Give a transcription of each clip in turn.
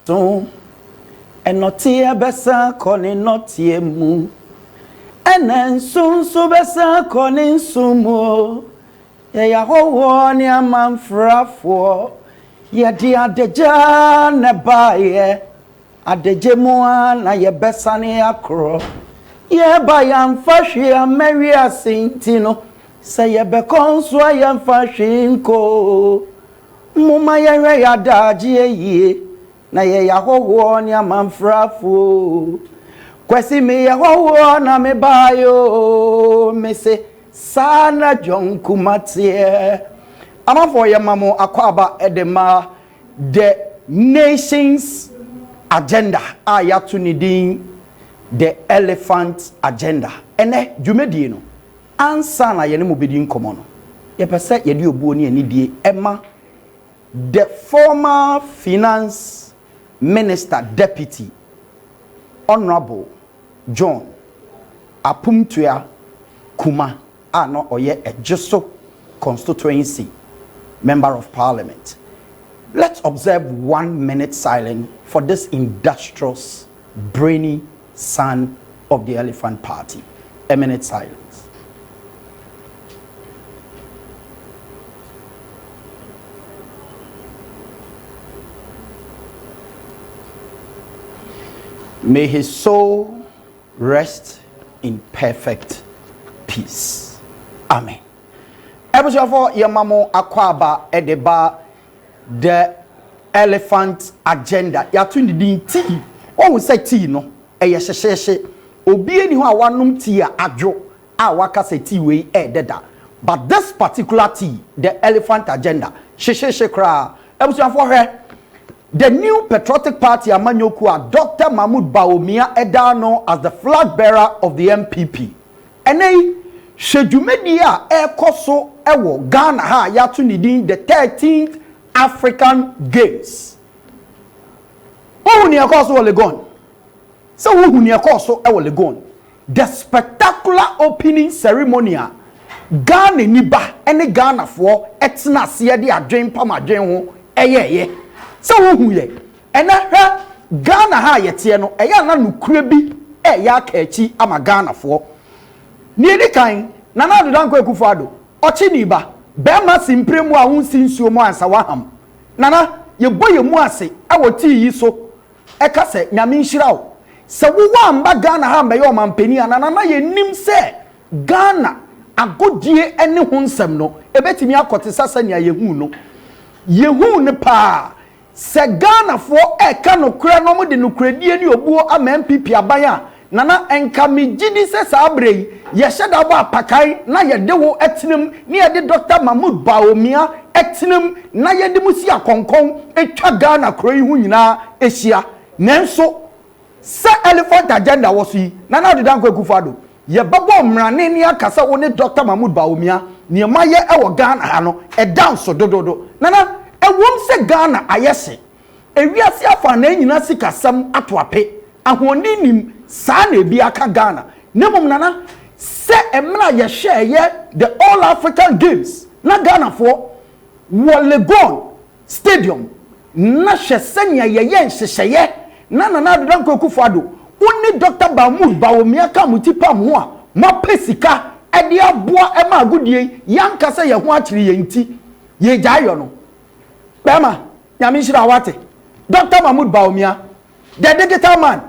So, and not here, Bessa, calling not here, moo. And then soon, so Bessa, calling sumo. Ya ho one ya man frafo. Ya dia deja ne baye. Adeje moa na ye Bessa ne akro. Ye bayan fashi ya Mary Asintino. Say ye be conswa ya fashinko. Muma ye ya daji ye. Na ye ya ho one ya man frafo. Kwesi me ya ho na me bayo. Me say Sana John Kumatie. Amafo ya mamo akwaba edema the nation's agenda. Ayatu nidin the elephant agenda. Ene jumedie no. Ansa na yene mubedin komono. Ye pese yedi obuo ni enidie Emma the former finance minister deputy Honorable John Apumtua Kuma no oye a Justo constituency member of parliament. Let's observe 1 minute silence for this industrious, brainy son of the Elephant Party. A minute silence. May his soul rest in perfect peace. Amen. Ebushafo yamamo akwaba edeba the elephant agenda. Yatu ndin tea. What we say tea no? Eye hyehyehye. Obi eni ho awanum tea adwo a waka say tea we deda. But this particular tea, the elephant agenda, hyehyehye kra. Ebushafo he the new patriotic party Amanyoku Dr. Mahmoud Bawumia Edano as the flag bearer of the MPP. Ene Shejumedia ekoso ewo Ghana ha yatu nidin the 13th African Games. Ohuni ekoso wo Legon. So ohuni ekoso ewo Legon. The spectacular opening ceremony Ghana niba ene Ghana for etna se de adwen pam adwen ho eyeye. So ohun ye. Ena hwe Ghana ha yete no eya na nukure bi eya ka echi ama Ghana for. Niedi kan Nana Addo Dankwa Akufo-Addo ochi niba be ma simpremu a hunsi nsuo mu ansa waham nana ye boye mu ase awoti yi so e ka se nyame nhira wo se wo amba Ghana ha mbe ye o mampani anana na ye nim se Ghana agodie ene ho nsem no ebetimi akote sasa nia ye hu no ye hu ne pa se Ghana fo e ka no kura no mo de no kuradie ni obuo ama MPP abaya nana enka mi gidi se sabrei ye sheda ba pakai na ye de wo etinem ni ye de Dr. Mahmoud Bawumia etinem na ye de musi akonkon etwa Ghana kro yi hu nyina ehia nenso se elephant agenda wo so yi Nana Addo Dankwa Akufo-Addo ye babo mrane ni akasa wo ne Dr. Mahmoud Bawumia ni ma ye e wo Ghana ha no e dance dododo nana e wom se Ghana ayese ewiase afa na nyina sikasam atoape ahoni nim sa na bi aka Ghana nemom nana se emra ye share ye the All African Games na Ghana for Legon Stadium na hwesenya ye nhyehyeye na Nana Addo Dankwa Akufo-Addo oni Dr. Mahmoud Bawumia ka mutipa mo a mapesika e de aboa e ma agudie yanka se ye ho akiri ye nti ye gyayo no bema nyame nhira wate Dr. Mahmoud Bawumia the digital man.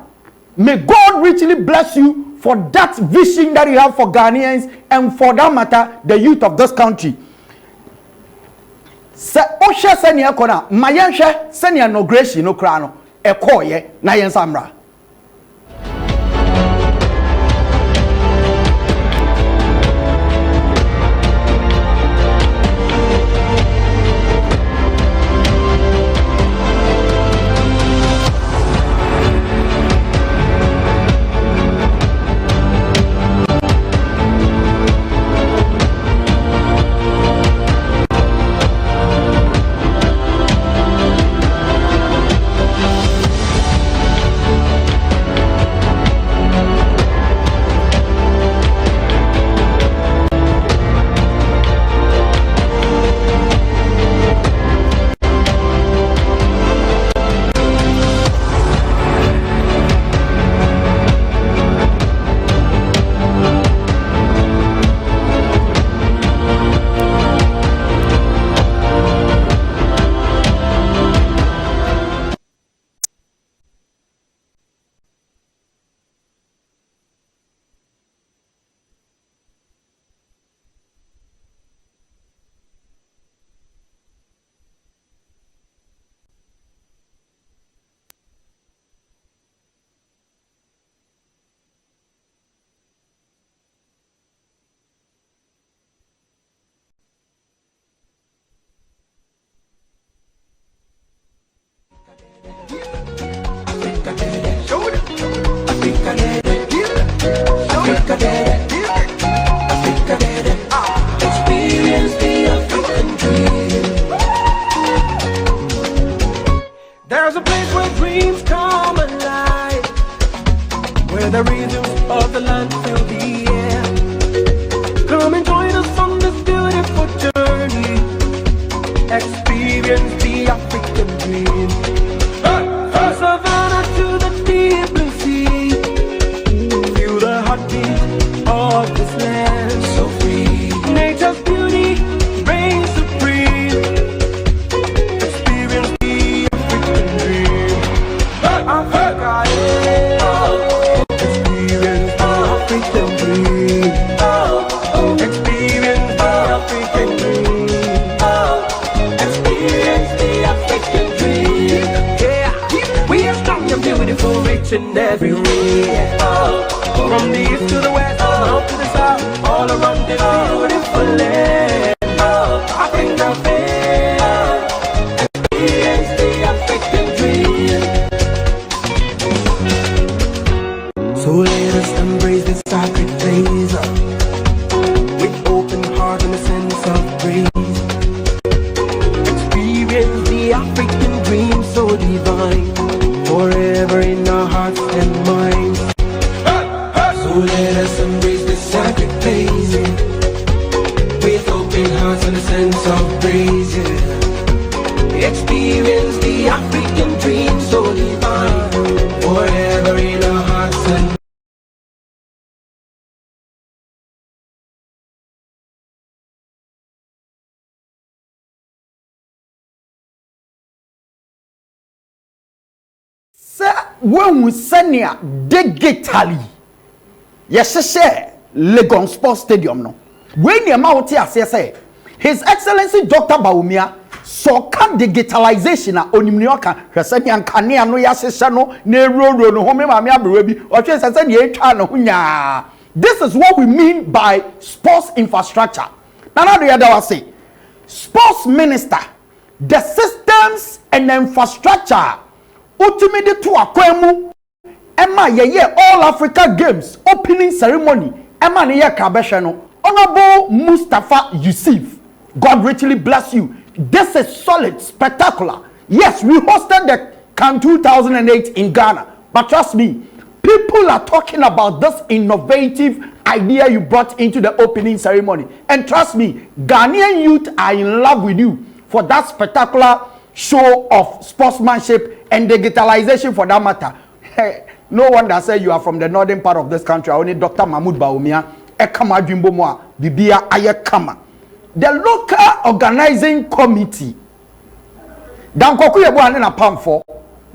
May God richly bless you for that vision that you have for Ghanaians and for that matter, the youth of this country. Se oshe senia kona, mayenhwe senia inauguration no kra no, ekoye na yensamra. dreams come alive, where the rhythms of the land fill the air. Come and join us on this beautiful journey. Experience the African dream. From Savannah to the deep blue sea, feel the heartbeat of this land so free. Nature's beauty reigns supreme. Experience the African dream. Africa, yeah. Experience the African dream. Experience the African dream. Experience the African dream. Yeah, we are strong and beautiful, rich in every way. From the east to the west, from the north to the south, all around this beautiful land. Africa, experience the African dream. So let us embrace this sacred place with open heart and a sense of grace. Experience the African dream so divine, forever in our hearts and minds. So let us embrace this sacred place with open hearts and a sense of grace. Experience the African dream so divine, forever in our hearts and when we send ya digitally, yes, Legon Sports Stadium no. When your mouth say His Excellency Dr. Bawumia so can digitalization na onimnioka hwese nya nkane no yasese no na ewuro no home ma me abrebi o twe sese ne etwa no hunya. This is what we mean by sports infrastructure. Now the other was say sports minister, the systems and the infrastructure ultimately to akwemu Emma ye all Africa Games opening ceremony Emma ne ye kabehwe no Honorable Mustafa Yusuf, God richly bless you. This is solid, spectacular. Yes, we hosted the CAN 2008 in Ghana, but trust me, people are talking about this innovative idea you brought into the opening ceremony, and trust me, Ghanaian youth are in love with you for that spectacular show of sportsmanship and digitalization for that matter. Hey, no wonder say you are from the northern part of this country. Only Dr. Mahmoud Bawumia Ekama Jumbo Moa Bibia Ayekama. The local organizing committee Dan Koku Yebo Anena Pam for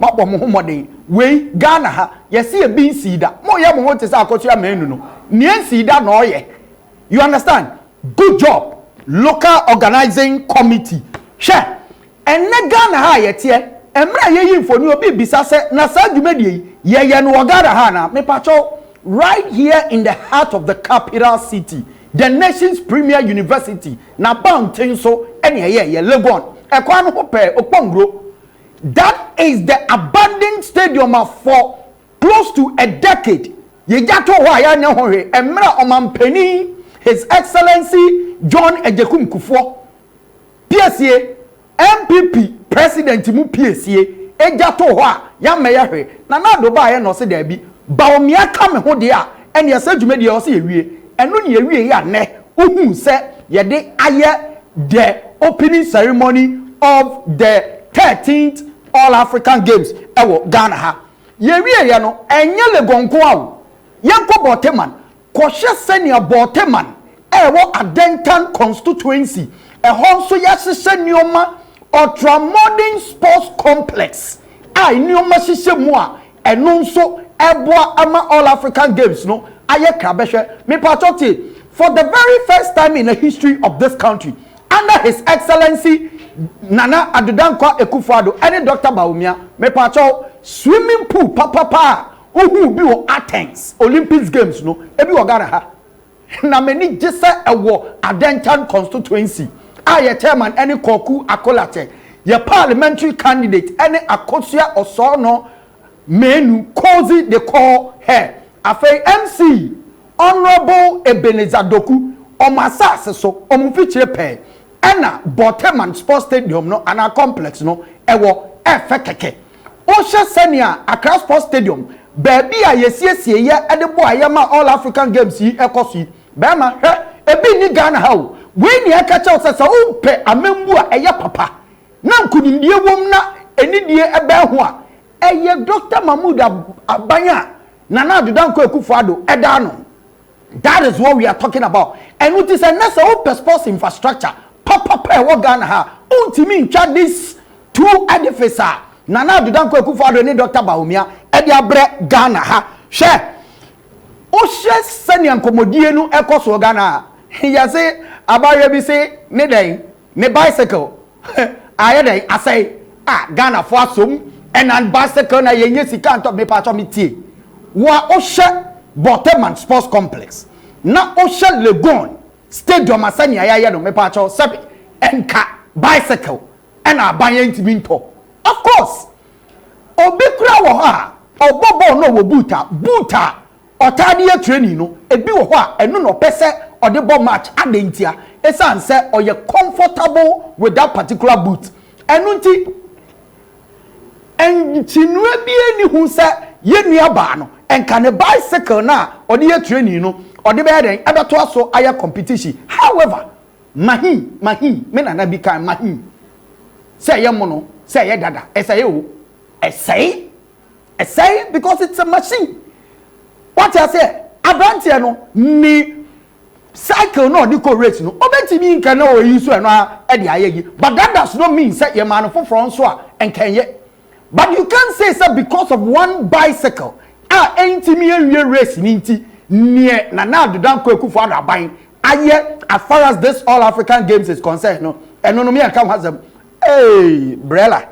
Mapo Muhammad we Ghana ha yesi e bin sida mo ye mo hote sa akotua menu no nien sida no ye. You understand? Good job, local organizing committee. She enne Ghana ha yetie emra ye yimfo ni obi bisa se na sa dwumadi ye no Ghana ha na me pacho right here in the heart of the capital city, the nation's premier university na bountin so ene ye Legon ekwa no hope Okpongro. That is the abandoned stadium for close to a decade. Ye jato wa ya nya hohe emra omampani His Excellency John Ejekum Kufuor PSA MPP president mu PSA ejato wa ya meya hwe na do ba ye no se da bi Bawumia ka me ho de a ene yesa dwumadi ye o se yewie eno ne yewie ya ne uhu se ye de aye the opening ceremony of the 13th All African Games ewo Ghana ha yewie ye no enye Legonko awo yenko Boteman kohye senior Boteman ewo Adentan constituency ehonso yasese nioma ultramodern sports complex nioma hihye mu a eno nso eboa ama All African Games no aye krabehwe me pachote for the very first time in the history of this country under His Excellency Nana Adudankwa Akufo-Addo and Dr. Bawumia me pacho swimming pool papa uhu bi wo Athens Olympics Games no ebi wo Ghana ha na many gise ewo Adentan constituency aye chairman any Koku Akolate ye parliamentary candidate any Akosua Osono menu cozy they call her afei MC Honorable Ebenezer Doku omasase so omufichire pe ena Boteman Sports Stadium no ana complex no ewo efekeke Osha Senia Accra Sports Stadium baby a yesiesie ye edebo ayama All African Games yi ekosi bema ebi ni Ghana ha o we ni aka cha osasa umpe amembu a eye papa na nkunimdie wom na enidie ebe ho a eye Dr. Mahmoud Abanya Nana Adudankwa Akufo-Addo eda no. That is what we are talking about. And it is a necessary sports infrastructure. Papa what Ghana ha untimi ntwa this two edifices. Nana Adudankwa Akufo-Addo ni Dr. Bawumia edi abre Ghana ha hwe o hwe sani ankomodie nu ekoso Ghana ya say abaye bi say ne den ne bicycle aye den asay Ghana fo asom and bicycle na yenye sika ntop me pa to me tie wa o hwe Boteman Sports Complex na o hwe Legon Stadium asani ayaye no me pa cho sabi enka bicycle and abanye ntimi nto. Of course, obi kura wo ha obobo no wo buta otade training no ebi wo ho a eno no pese ode bo match adentia esan se oye comfortable with that particular boot eno nti entinue bi eni hu se ye nua ba no enka ne bicycle na ode ye training no ode be den ebeto aso aye competition. However, mahi me na bi kan mahi say ye mono say ye dada say o say because it's a machine. What I say abrantie no ni cycle no di ko race no obetimi nka na o yi so eno e de ayegi, but that does not mean say ye man for front so a enkenye. But you can't say so because of one bicycle entimi awie race ni nti nie na Adudankwa Akufo-Addo aban aye as far as this All African Games is concerned no eno no me aka hazam. Hey brela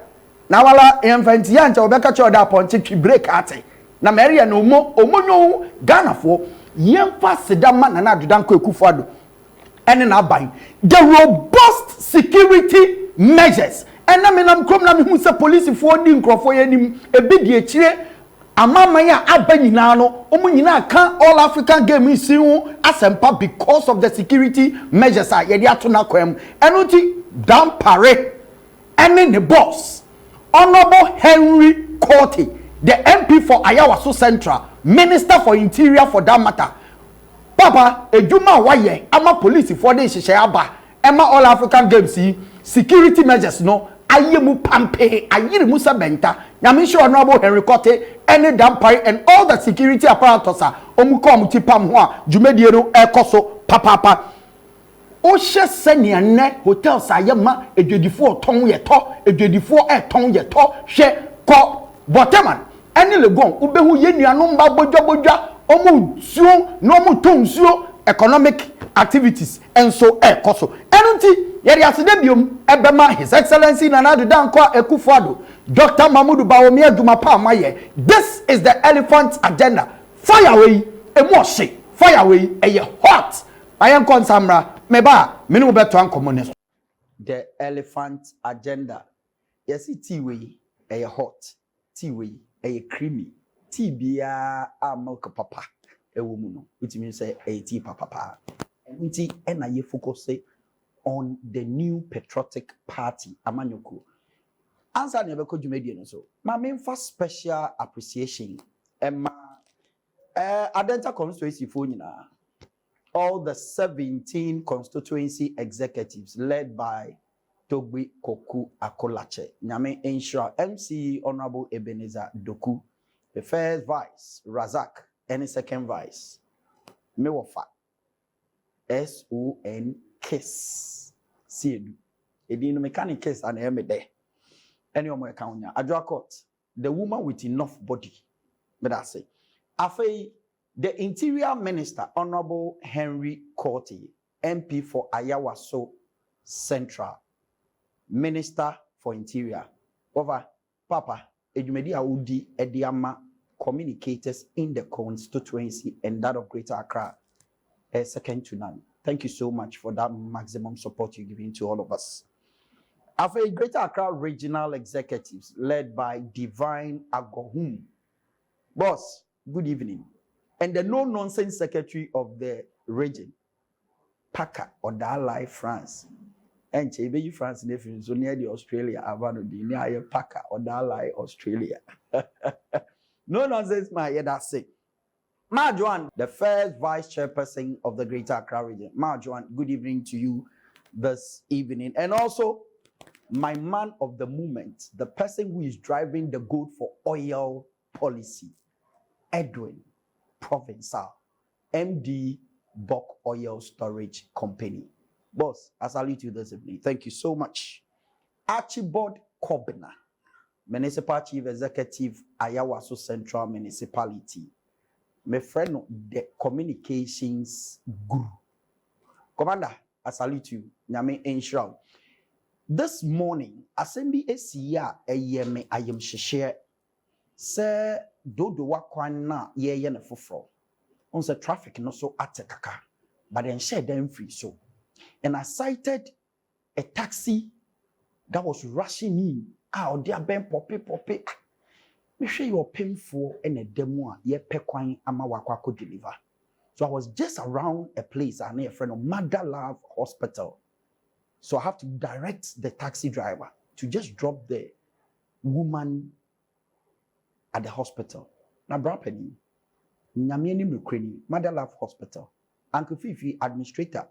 na wala emfanti ya ncha obeka cho da ponche twi break ate na meria no omonyo Ghana fo yemfa sedama na Adudankwa Akufo-Addo ene na ban the robust security measures ena me nam krom na me hu se police fo di nkrofo yanim ebi di ekire amama ya abanyina no omunyina kan All African Games hu asempa because of the security measures a ye di ato na kwam eno ti dampare ene the boss Honorable Henry Korte, the MP for Ayawaso Central, Minister for Interior for that matter. Papa, ejuma waye ama police for the hihye aba ema All African Games security measures no ayemu pampe ayiri musa benta nyame sure Honorable Henry Korte ene dampare and all the security apparatus omuko tipam ho a dwumadie no ekoso papa. Oshe senia ne hotels ayema edwedifo ton ye to edwedifo ton ye to hwe ko Boteman ene Legon ubehu ye nuanom ba bojwa omu suo no mu tonsuo economic activities enso ekoso enunti yeri asede biom ebema His Excellency Nana Adudankwa Akufo-Addo Dr. Mahmoud Bawumia Dumapa amaye. This is the elephant agenda. Fire away emotion fire away eye hot I am konsamra meba menu beto ankomones. The elephant agenda. Yes, tea way a hot, tea way a creamy, tea bia a milk papa, a woman, which means a tea papa. And tea and I focus on the new patriotic party, Amanyoko. Answer never could you make so. My main first special appreciation and my Adenta constituency for all the 17 constituency executives led by Togbi Koku Akolache, Nyame Ensure MC Honorable Ebenezer Doku, the first vice Razak, and the second vice Mewofa SON Kiss Siedu. Edino mechanic case and Emede. Any of my account, Adra Court, the woman with enough body. But I say, Afei, the Interior Minister, Honorable Henry Korte, MP for Ayawaso Central, Minister for Interior. Over, Papa, Ejumedi Audi Ediama communicators in the constituency and that of Greater Accra, second to none. Thank you so much for that maximum support you're giving to all of us. After Greater Accra regional executives led by Divine Agohum. Boss, good evening. And the no-nonsense secretary of the region, Paka Odalai France. and Chebe France nephew, so near the Australia, Avano, the near Packer or Dalai, Australia. No nonsense, my head, that's it. Marjoan, the first vice chairperson of the Greater Accra region. Marjoan, good evening to you this evening. And also, my man of the moment, the person who is driving the Gold for Oil policy, Edwin Provençal, MD Buck Oil Storage Company. Boss, I salute you this evening. Thank you so much. Archibald Kobina, Municipal Chief Executive, Ayawaso Central Municipality. My friend, the communications guru. Commander, I salute you. Nyame Enshroud. This morning, Assembly Esia Eyeme Ayem Sheshe, Sir Dodo Wakwana ye na fofro. On the traffic no so atekaka, but then share them free so. And I cited a taxi that was rushing in. Ah, dear Ben Poppy. Me sure you're painful and a demo ye pekwan ama wakwako deliver. So I was just around a place I know a friend of Mother Love Hospital. So I have to direct the taxi driver to just drop the woman at the hospital. Now, Brapeni, Nyamieni Mukreni, Mother Love Hospital, Uncle Fifi, administrator,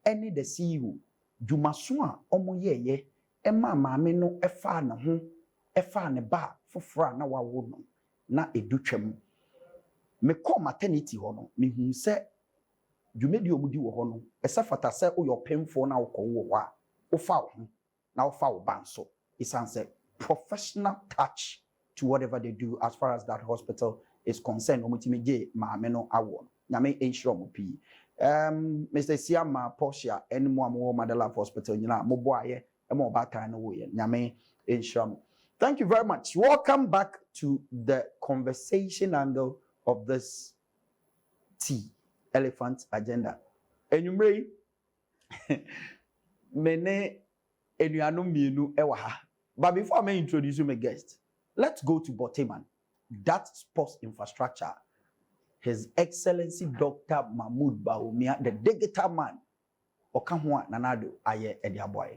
any the CEO, Jumasua, Omo ye, Emma Mameno, Efa na hon, Efa ne ba, Fofra na wa wono, na educhem. Me call maternity hono, me hu se, Jumedi omudi wo hono, esa fata se o your painful na uko wa, ofa ho, na ofa banso. It's a professional touch to whatever they do as far as that hospital is concerned. Omutimeje maameno awon. Nyame ensure mo pi. Mr. Siama Portia any more Mother Love Hospital nyina mo boaye e mo bata na wo ye. Nyame ensure. Thank you very much. Welcome back to the conversation angle of this elephant agenda. Enumere mene enuanu mienu ewa ha. But before I introduce you my guest, let's go to Boteman, that sports infrastructure. His Excellency Dr. Mahmoud Bawumia, the digital man. Okamwa nanado aye ediaboy.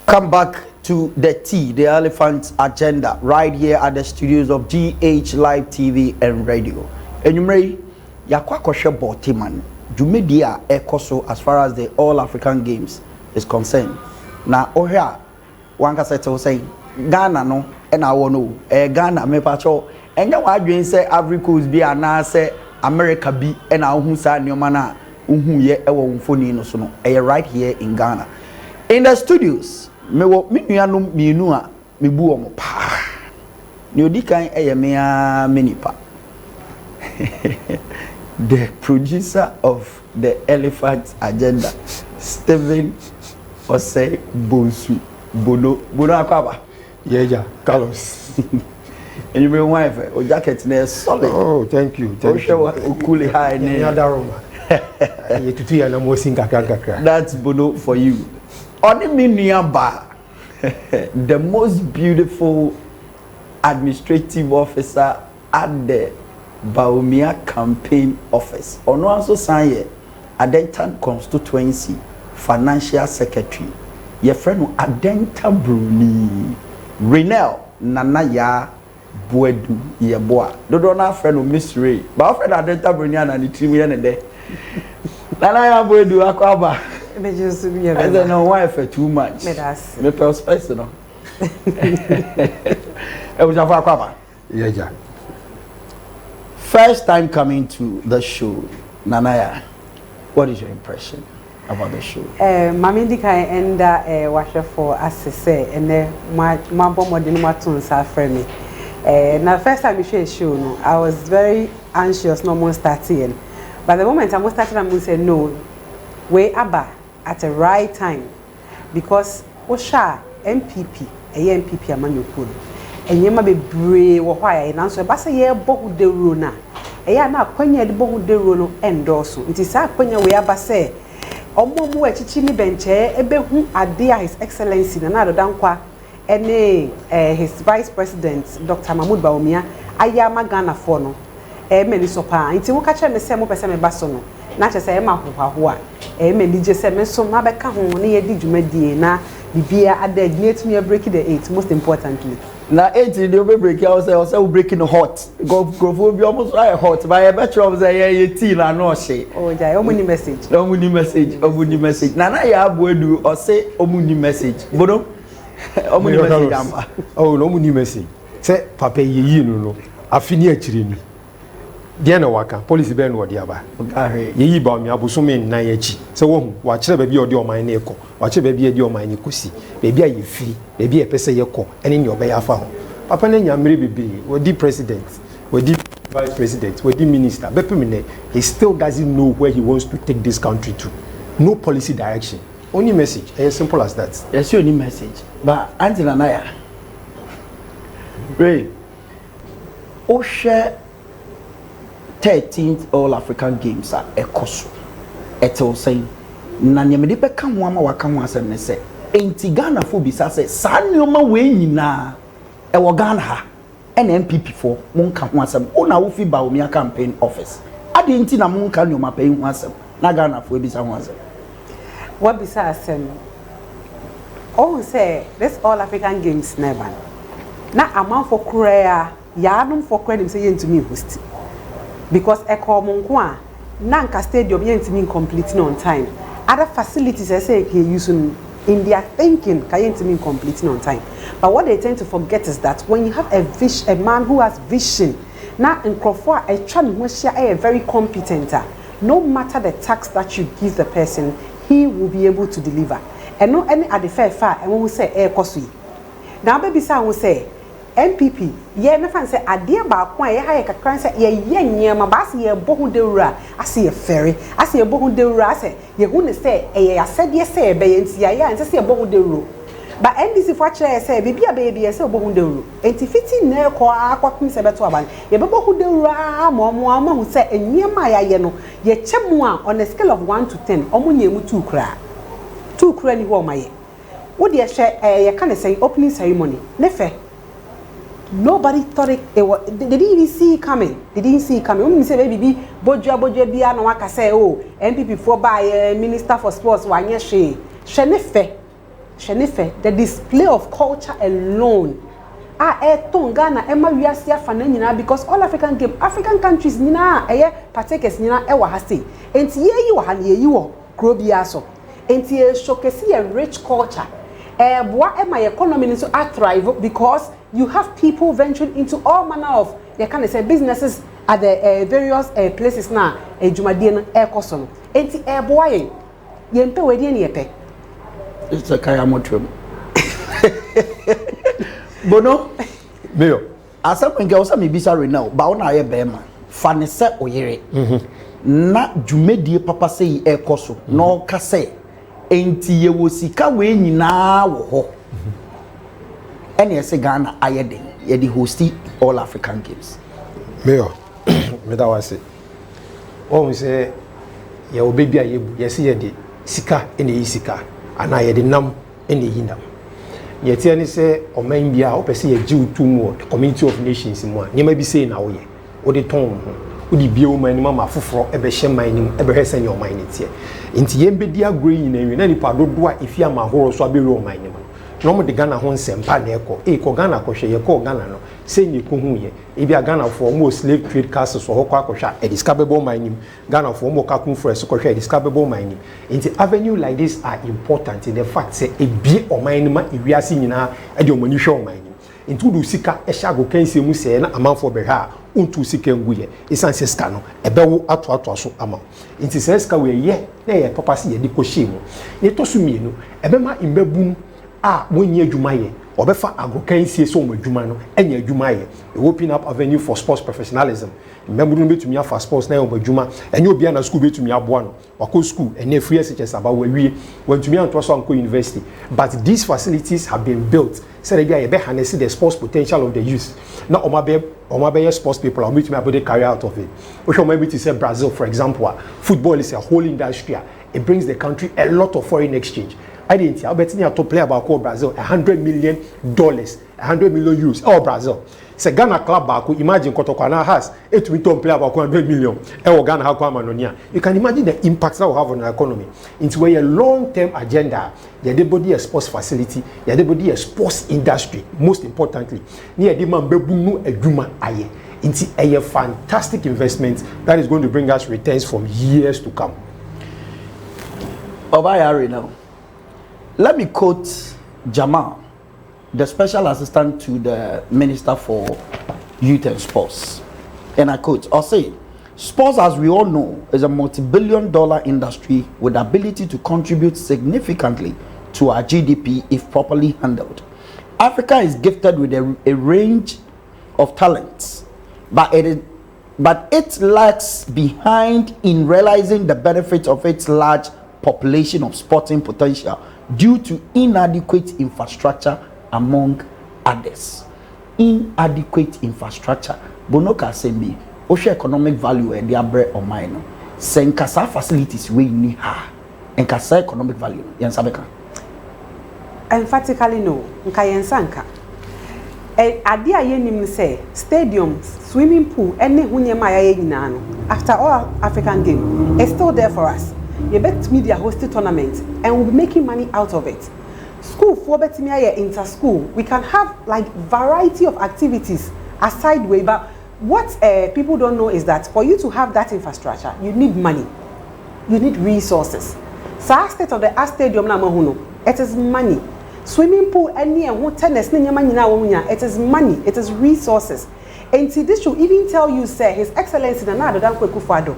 Come back to the elephant agenda, right here at the studios of GH Live TV and Radio. Enumere, yakwa koshe Boteman, Jumedia ekoso as far as the All African Games is concerned. Na ohia, wanka settle saying, Ghana no, and I won't know, Ghana me pacho, and ya wadwin say Ivory Coast be ana say America bi and who sa nneɛma na who ye ewo mfoni no so no right here in Ghana. In the studios, me wo me nuanom mienu a me bu omo pa. Ne odi kan me a menipa. The producer of the Elephant Agenda, Stephen Osei Bonsu Bono Akwaba. Yeah, Carlos. And you mean wife, or jacket is solid. Oh, thank you. Thank you. Cool high. That's Bono for you. On the Minia Bar, the most beautiful administrative officer at the Baumia campaign office. On also sign Adentan constituency financial secretary. Your friend Adenta Bruni Renel Nanaya Boedu Yeboa. Dodo na friend Miss Ray. But friend Adenta Bruni and the 3 million a day. Nanaya Boedu Akwaba. I don't know why for too much. Me perspective no. It was Akwaba. Yeah. First time coming to the show, Nanaya, what is your impression about the show? Mami di kai enda washe for assese ene mambo modern matun sa frame. Na first time we show no, I was very anxious no more starting. But the moment I was starting, I say no, way aba at the right time because Osha MPP, MPP amanyukuru. Enyema be brave wo hwa ya nanso e ba se ye bohu de ro na eya na akwanya de bohu de ro no endorso nti sa akwanya we aba se omomu achichi ni benche ebehu ade a his excellency na do dankwa ene his vice president Dr. Mahmoud Bawumia aya magana fo no meni so pa nti wo ka che me se mo pese me ba so no na che se e ma hohaho a meni je se me so ma be ka ho ne ye di dwumadie na bibia ade net me break the 8 most importantly. Na 8 the over break I was breaking hot. Go be almost hot. But I bet you say tea na no she. Oh jai, omuni message. Omuni message. Na ya Boedu or say omuni message. Bono. Omuni message amba. Oh no omuni message. Say papa yeyi no afini akire ni. Dia na waka police be no odi aba. Yeyi ba mi abosome nnan yachi. Say wo hu wa kire ba bi odi oman na ekọ. Wa kire ba bi edi oman ni kosi. Baby a yefiri, baby a pese yeko, eni ni obeya fa ho. Papa na nyamre bebe, we di president, we di vice president, we di minister. Bepemine, he still doesn't know where he wants to take this country to. No policy direction. Only message, as simple as that. Yes, only message. But Auntie Nanaya, Ray, Osha 13th All African Games at Ekosu. Eto saying, Nanyamede pe kan ho ama waka ho asem ne se. Enti Ghana fo bisa se sa nneoma we nyina e wo Ghana ha ene MPP fo mon ka ho asem ona wo fi Bawumia campaign office ade enti na mon ka nneoma pe ho asem na Ghana fo bisa ho asem what bisa asem oh say this All African Games never na amount for korea ya anum for korea dem say yentumi host because e ko mon ko a na nka stadium yentumi complete on time other facilities I say can use in their thinking can't mean completing on time. But what they tend to forget is that when you have a man who has vision, now in Crawford, a very competent. No matter the tax that you give the person, he will be able to deliver. And no any at the fair and when we say air cost. Now baby son will say MPP, yeah, me fan say idea ba kwa ye ha kakran say ye nyema ba se ye bohu de wura ase ye ferry ase ye bohu de wura ase ye hu ne say ye asede say be ye ntia ye an say ye bohu de wuro ba NDC for chere say bibia be ye say bohu de wuro enti fiti na ko akwakum se beto aban ye be bohu de wura mo hu say nyema ya ye no ye chemu a on a scale of 1 to 10 omo nyemu 2 kra ni ho ma ye wo de ye ye kan say opening ceremony ne fe. Nobody thought they didn't even see it coming. They didn't see it coming. When you say baby, Boja biya no waka say oh MPP for by Minister for Sports wanye she. Shenefe. The display of culture alone. Ghana Emma wiase afa na nyina because all African countries nyina partakers nyina wa ha say. Enti ye wa ha na ye wo kro biya so. Enti showcase a rich culture. My economy thrive because you have people venturing into all manner of businesses at the various places now edwumadie no ekoso no enti eboa yen pe we die ne yepe it's a kaya motrum bono mayor asem nke osa me bisa re now ba wona aye be ma fa ne se oyere na dwumadie papa sei ekoso no ka se enti ye wo sika we nyina wo ho ene ese Ghana aye den ye di hosti all African Games mayor me da wase o say ye obebi ayebu ye se ye de sika ene yi sika ana ye de nam ene yi nam ye tie ni se oman bia o pese ye jiw tumu the community of nations mu a nyema bi sei na wo ye o de ton ho o di bia o man ni mama foforo e be hye man ni e be hwese ni o man ni tie nti ye mbedi agro yi na wi na nipa dodo a efi amahoro so abere o man ni mo no mo de Ghana ho nsempa na eko ko Ghana ko hwe ye ko Ghana no say ni ko hu ye e bia Ghana for mo slave trade castles so ho kwa kwhwa e discoverable mining Ghana for mo kakun fresh so kwhwa e discoverable mining nti avenue like this are important in the fact say e bi o mining ma e wiase nyina e de o mani hwe o mining nti do sika e hya go kanse mu se na amanfo be ha untu sika nguye isan se sika no e be wo ato so ama nti se sika we ye na ye papa se ye di ko hye mu ni to so mienu e be ma imbabum a wonye adwuma ye obefa agrokansie so mo adwuma no enya adwuma ye e open up avenue for sports professionalism membru no betumi afa sports na yo adwuma enye obi na school betumi aboa no wako school enya free SHS aba wawie wantumi anto so anko university but these facilities have been built so that they be harness the sports potential of the youth na omabe sports people are betumi able to carry out of it we should maybe to say Brazil for example football is a whole industry it brings the country a lot of foreign exchange identity Albertini a top player about Brazil $100 million €100 million Brazil se Ghana club back imagine Kotokwana has 8 million player about 100 million Ghana ha kwa manonia you can imagine the impact that will have on the economy into a long term agenda the body a sports facility the body a sports industry most importantly near the man bebu eduma aye into a fantastic investment that is going to bring us returns from years to come Obayari now. Let me quote Jamal, the special assistant to the Minister for Youth and Sports. And I quote, I'll say, sports, as we all know, is a multi-billion-dollar industry with the ability to contribute significantly to our GDP if properly handled. Africa is gifted with a range of talents, but it lags behind in realizing the benefits of its large population of sporting potential due to inadequate infrastructure among others. Inadequate infrastructure. Bonoka sembi, osha economic value e diabre o mine. Senkasa facilities we ni ha. Enkasa economic value. Yansabeka. Emphatically no. Nka yensanka. Ade a yenim say stadiums, swimming pool, any hunyema ya nyina no. After all African game, it's still there for us. You bet media hosted tournament and we'll be making money out of it. School for bet me inter school. We can have like variety of activities aside way, but what people don't know is that for you to have that infrastructure, you need money, you need resources. So state of the stadium na mahuno, it is money. Swimming pool any and tennis it is money, it is resources. And see, this should even tell you, say, His Excellency Nana Addo Dankwa Akufo-Addo.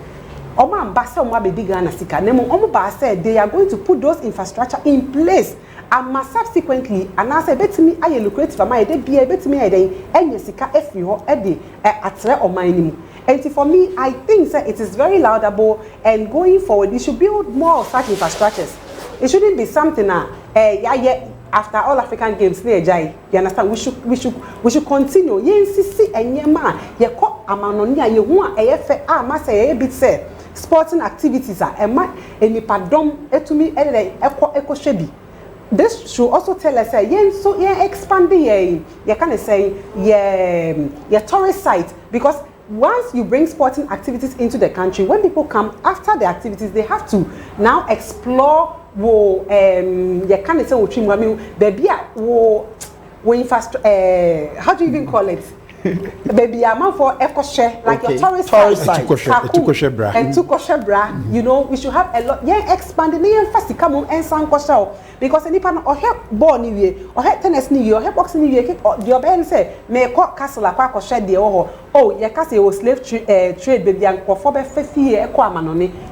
They are going to put those infrastructure in place and subsequently and I say betimi aye lucrative am dey bia betimi aye dey enye sika efri ho e dey atre o man nimu. And for me I think that it is very laudable and going forward we should build more of such infrastructures. It shouldn't be something after all African games you understand we should continue yensisi enyema ye ko amanoni aye hu a efe a ma say e bit say sporting activities are enipadom etumi eko shebi. This should also tell us expanding you can say your tourist site, because once you bring sporting activities into the country, when people come after the activities they have to now explore you can say baby infrastructure how do you even call it Baby, I'm out for ekoshe, like Okay. your tourist Tourist site. site. Etukoshe bra. And tukoshe bra. You know, we should have a lot. Yeah, expanding the first come on and san koshe. Because any pan or help ball ni we, or help tennis ni we, or help boxing ni we, the obey say, may court castle a quack or shed the oh, your castle was slave trade, baby, and for 50 years,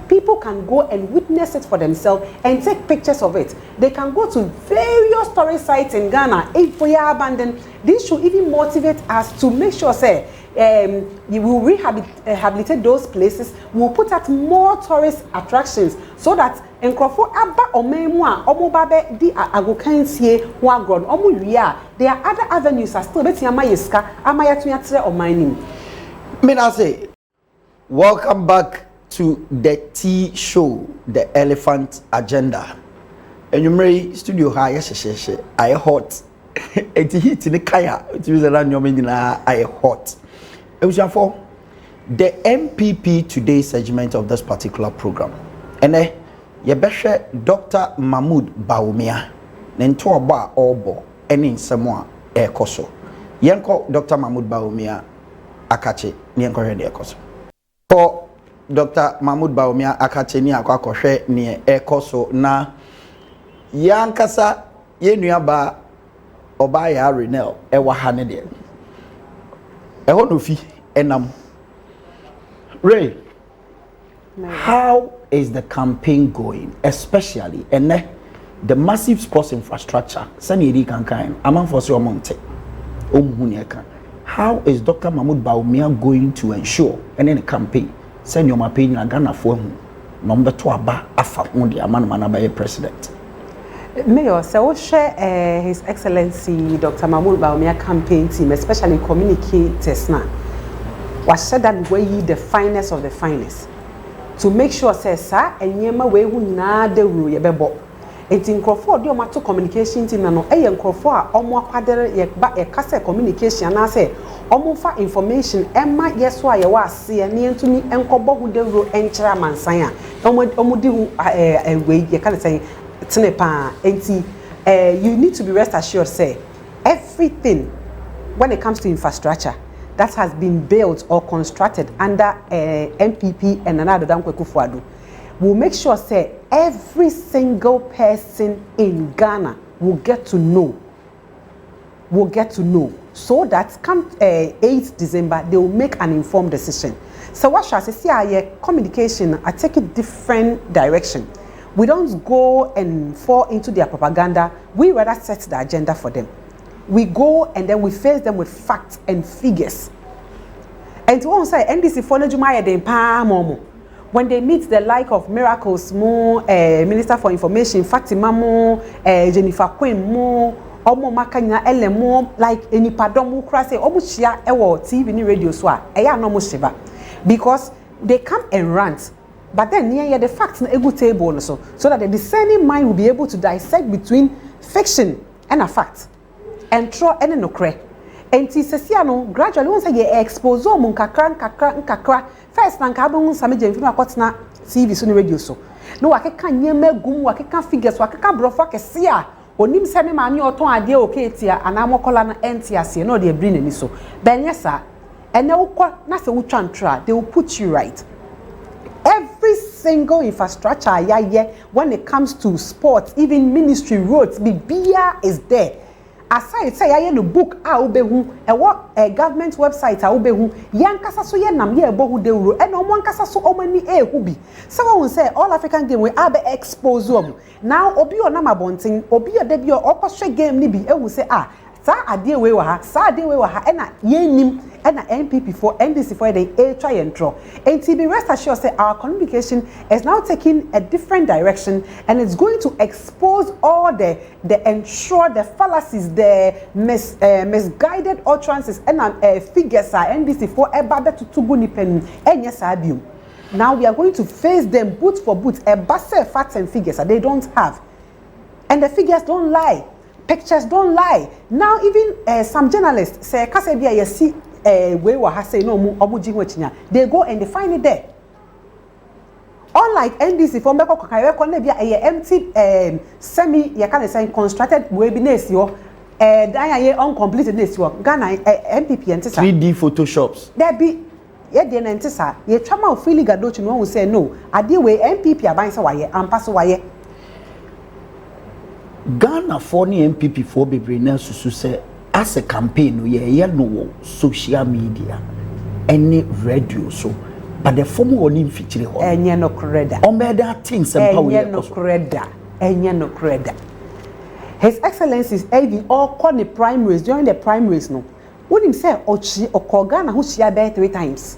people can go and witness it for themselves and take pictures of it. They can go to various tourist sites in Ghana. If we are abandoned, this should even motivate us to make sure, say, you will rehabilitate those places. We'll put out more tourist attractions so that Nkrofo aba omemu a omobabe di agokansie ho agro omo wi there are other avenues are still betia mayeska amayetu yatere omanim. Me na say welcome back to the T show, the Elephant Agenda. Enyumre studio ha yeshesheshe I hot eti heat ni kaya eti we zara nyoma nyina I hot. For the MPP today segment of this particular program. And yebehwe Dr. Mahmood Bawumia nento oba obo eni nsemo a ekoso. Yenko Dr. Mahmood Bawumia akache ni yenko hwe ekoso. For Dr. Mahmood Bawumia akache ni akwa ni ekoso na yankasa yenuaba oba ya Renel ewa hane de. Eho no fi enam. Ray, how is the campaign going, especially and the massive sports infrastructure? Sani kankan among for so monte. How is Dr. Mahmood Bawumia going to ensure and in the campaign send your opinion and Ghana for him number 2 aba afa undi amana by president? Mayor, so share His Excellency Dr. Mahmood Bawumia campaign team, especially communicators now. Was said that we the finest of the finest to make sure say sir and yema we hu na de ru ye bebo. Enti Nkrofo de o mato communication team na no e Nkrofo a omo akwadere ye ba e kase communication na say omo fa information emma yeso a ye wa ase ne entumi enkobo hu de ru enkyera mansan a omo di hu we ye kan say tenepa. Enti you need to be rest assured say everything when it comes to infrastructure that has been built or constructed under MPP and another Dankwa Kufuado will make sure say every single person in Ghana will get to know so that come 8th December they will make an informed decision. So what shall I say our communication I take a different direction. We don't go and fall into their propaganda. We rather set the agenda for them. We go and then we face them with facts and figures. And to say NDC for Najumaya de Momo. When they meet the like of Miracles Mo, Minister for Information, Fatima Mo, Jennifer Quinn Mo, Omo Makanya Ele Mo, like any pardon crase, Omushia Ewo TV ni radio swa, Eya no Mushiba. Because they come and rant. But then near the facts in a good table also, so that the discerning mind will be able to dissect between fiction and a fact. And throw any no cre. And Tissano gradually once I expose on kakra. First, Nankabun Samajan Kotna TV Sunny radio so. No, I can't yeme gum, I can't figures, I can't brofa sia. Onim semi mani or ton idea okay tia, and I'm colana NTS, no, they're bringing so. Ben yes, sir. And no, that's a uchantra, they will put you right. Every single infrastructure, when it comes to sports, even ministry roads, BBA is there. Aside say I no book a government website yankasa so nam bohu de ro and omonkasa so omani hubi. Someone say all African game we abe expose now obi o na mabonten obi o de bi o okoswe game ni bi say sa ade we wa ha na yenim na NPP for NDC for they try and draw. And to be rest assured say our communication is now taking a different direction and it's going to expose all the ensure the fallacies, the misguided utterances and figures are NDC for ebabe to tuguni pen enyesabium. Now we are going to face them boot for boot a basse facts and figures that they don't have. And the figures don't lie. Pictures don't lie. Now even some journalists say Kasebia you see we were say no omuji they go and they find it there. Unlike NDC for Meko Kakayoko Nebia a empty semi you can say constructed webinars dan ye uncompleted work Ghana MPP ente sa 3D photoshops there be ye de na ente sa ye twama ofili gadochi no say no ade we MPP aban say waye ampa so waye Ghana for ni MPP for bebre na susu say as a campaign ye no social media any radio so but the form woni feature ho enye no kreda on better things empower enye no kreda His Excellency's AV all called the primaries during the primaries no when him say ochi Ghana who share there 3 times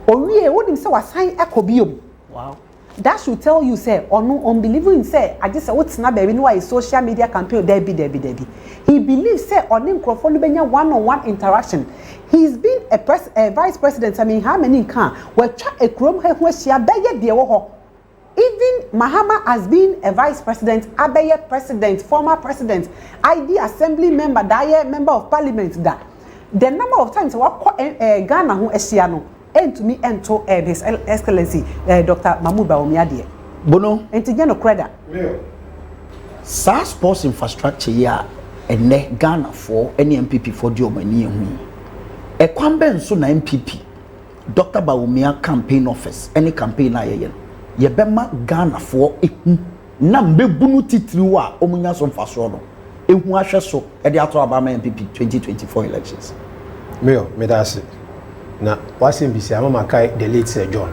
owie when him say was sign ekobiom wow that should tell you say or no unbelieving say I just say what's na baby no why social media campaign Debbie. He believes say on him crofon benya one-on-one interaction. He's been a vice president. I mean how many can we try a krom he who share beye de wo ho. Even Mahama has been a vice president, Abeye president, former president, ID assembly member, Daye member of parliament. That the number of times Ghana who Esiano and to me and to His Excellency Dr. Mahmoud Bawumia Bono and to no credit. SARS sports infrastructure ya and Ghana for any MPP for the Omani hu. E kwambe so na MPP Dr. Bawumia campaign office any campaign ayen. Ye bema Ghana for ehu na mbebunu titiri wa omunya so mfaso no ehu ahwe so e de ato abama MPP 2024 elections Mayor medase na wasim bisi amama kai the late Sir John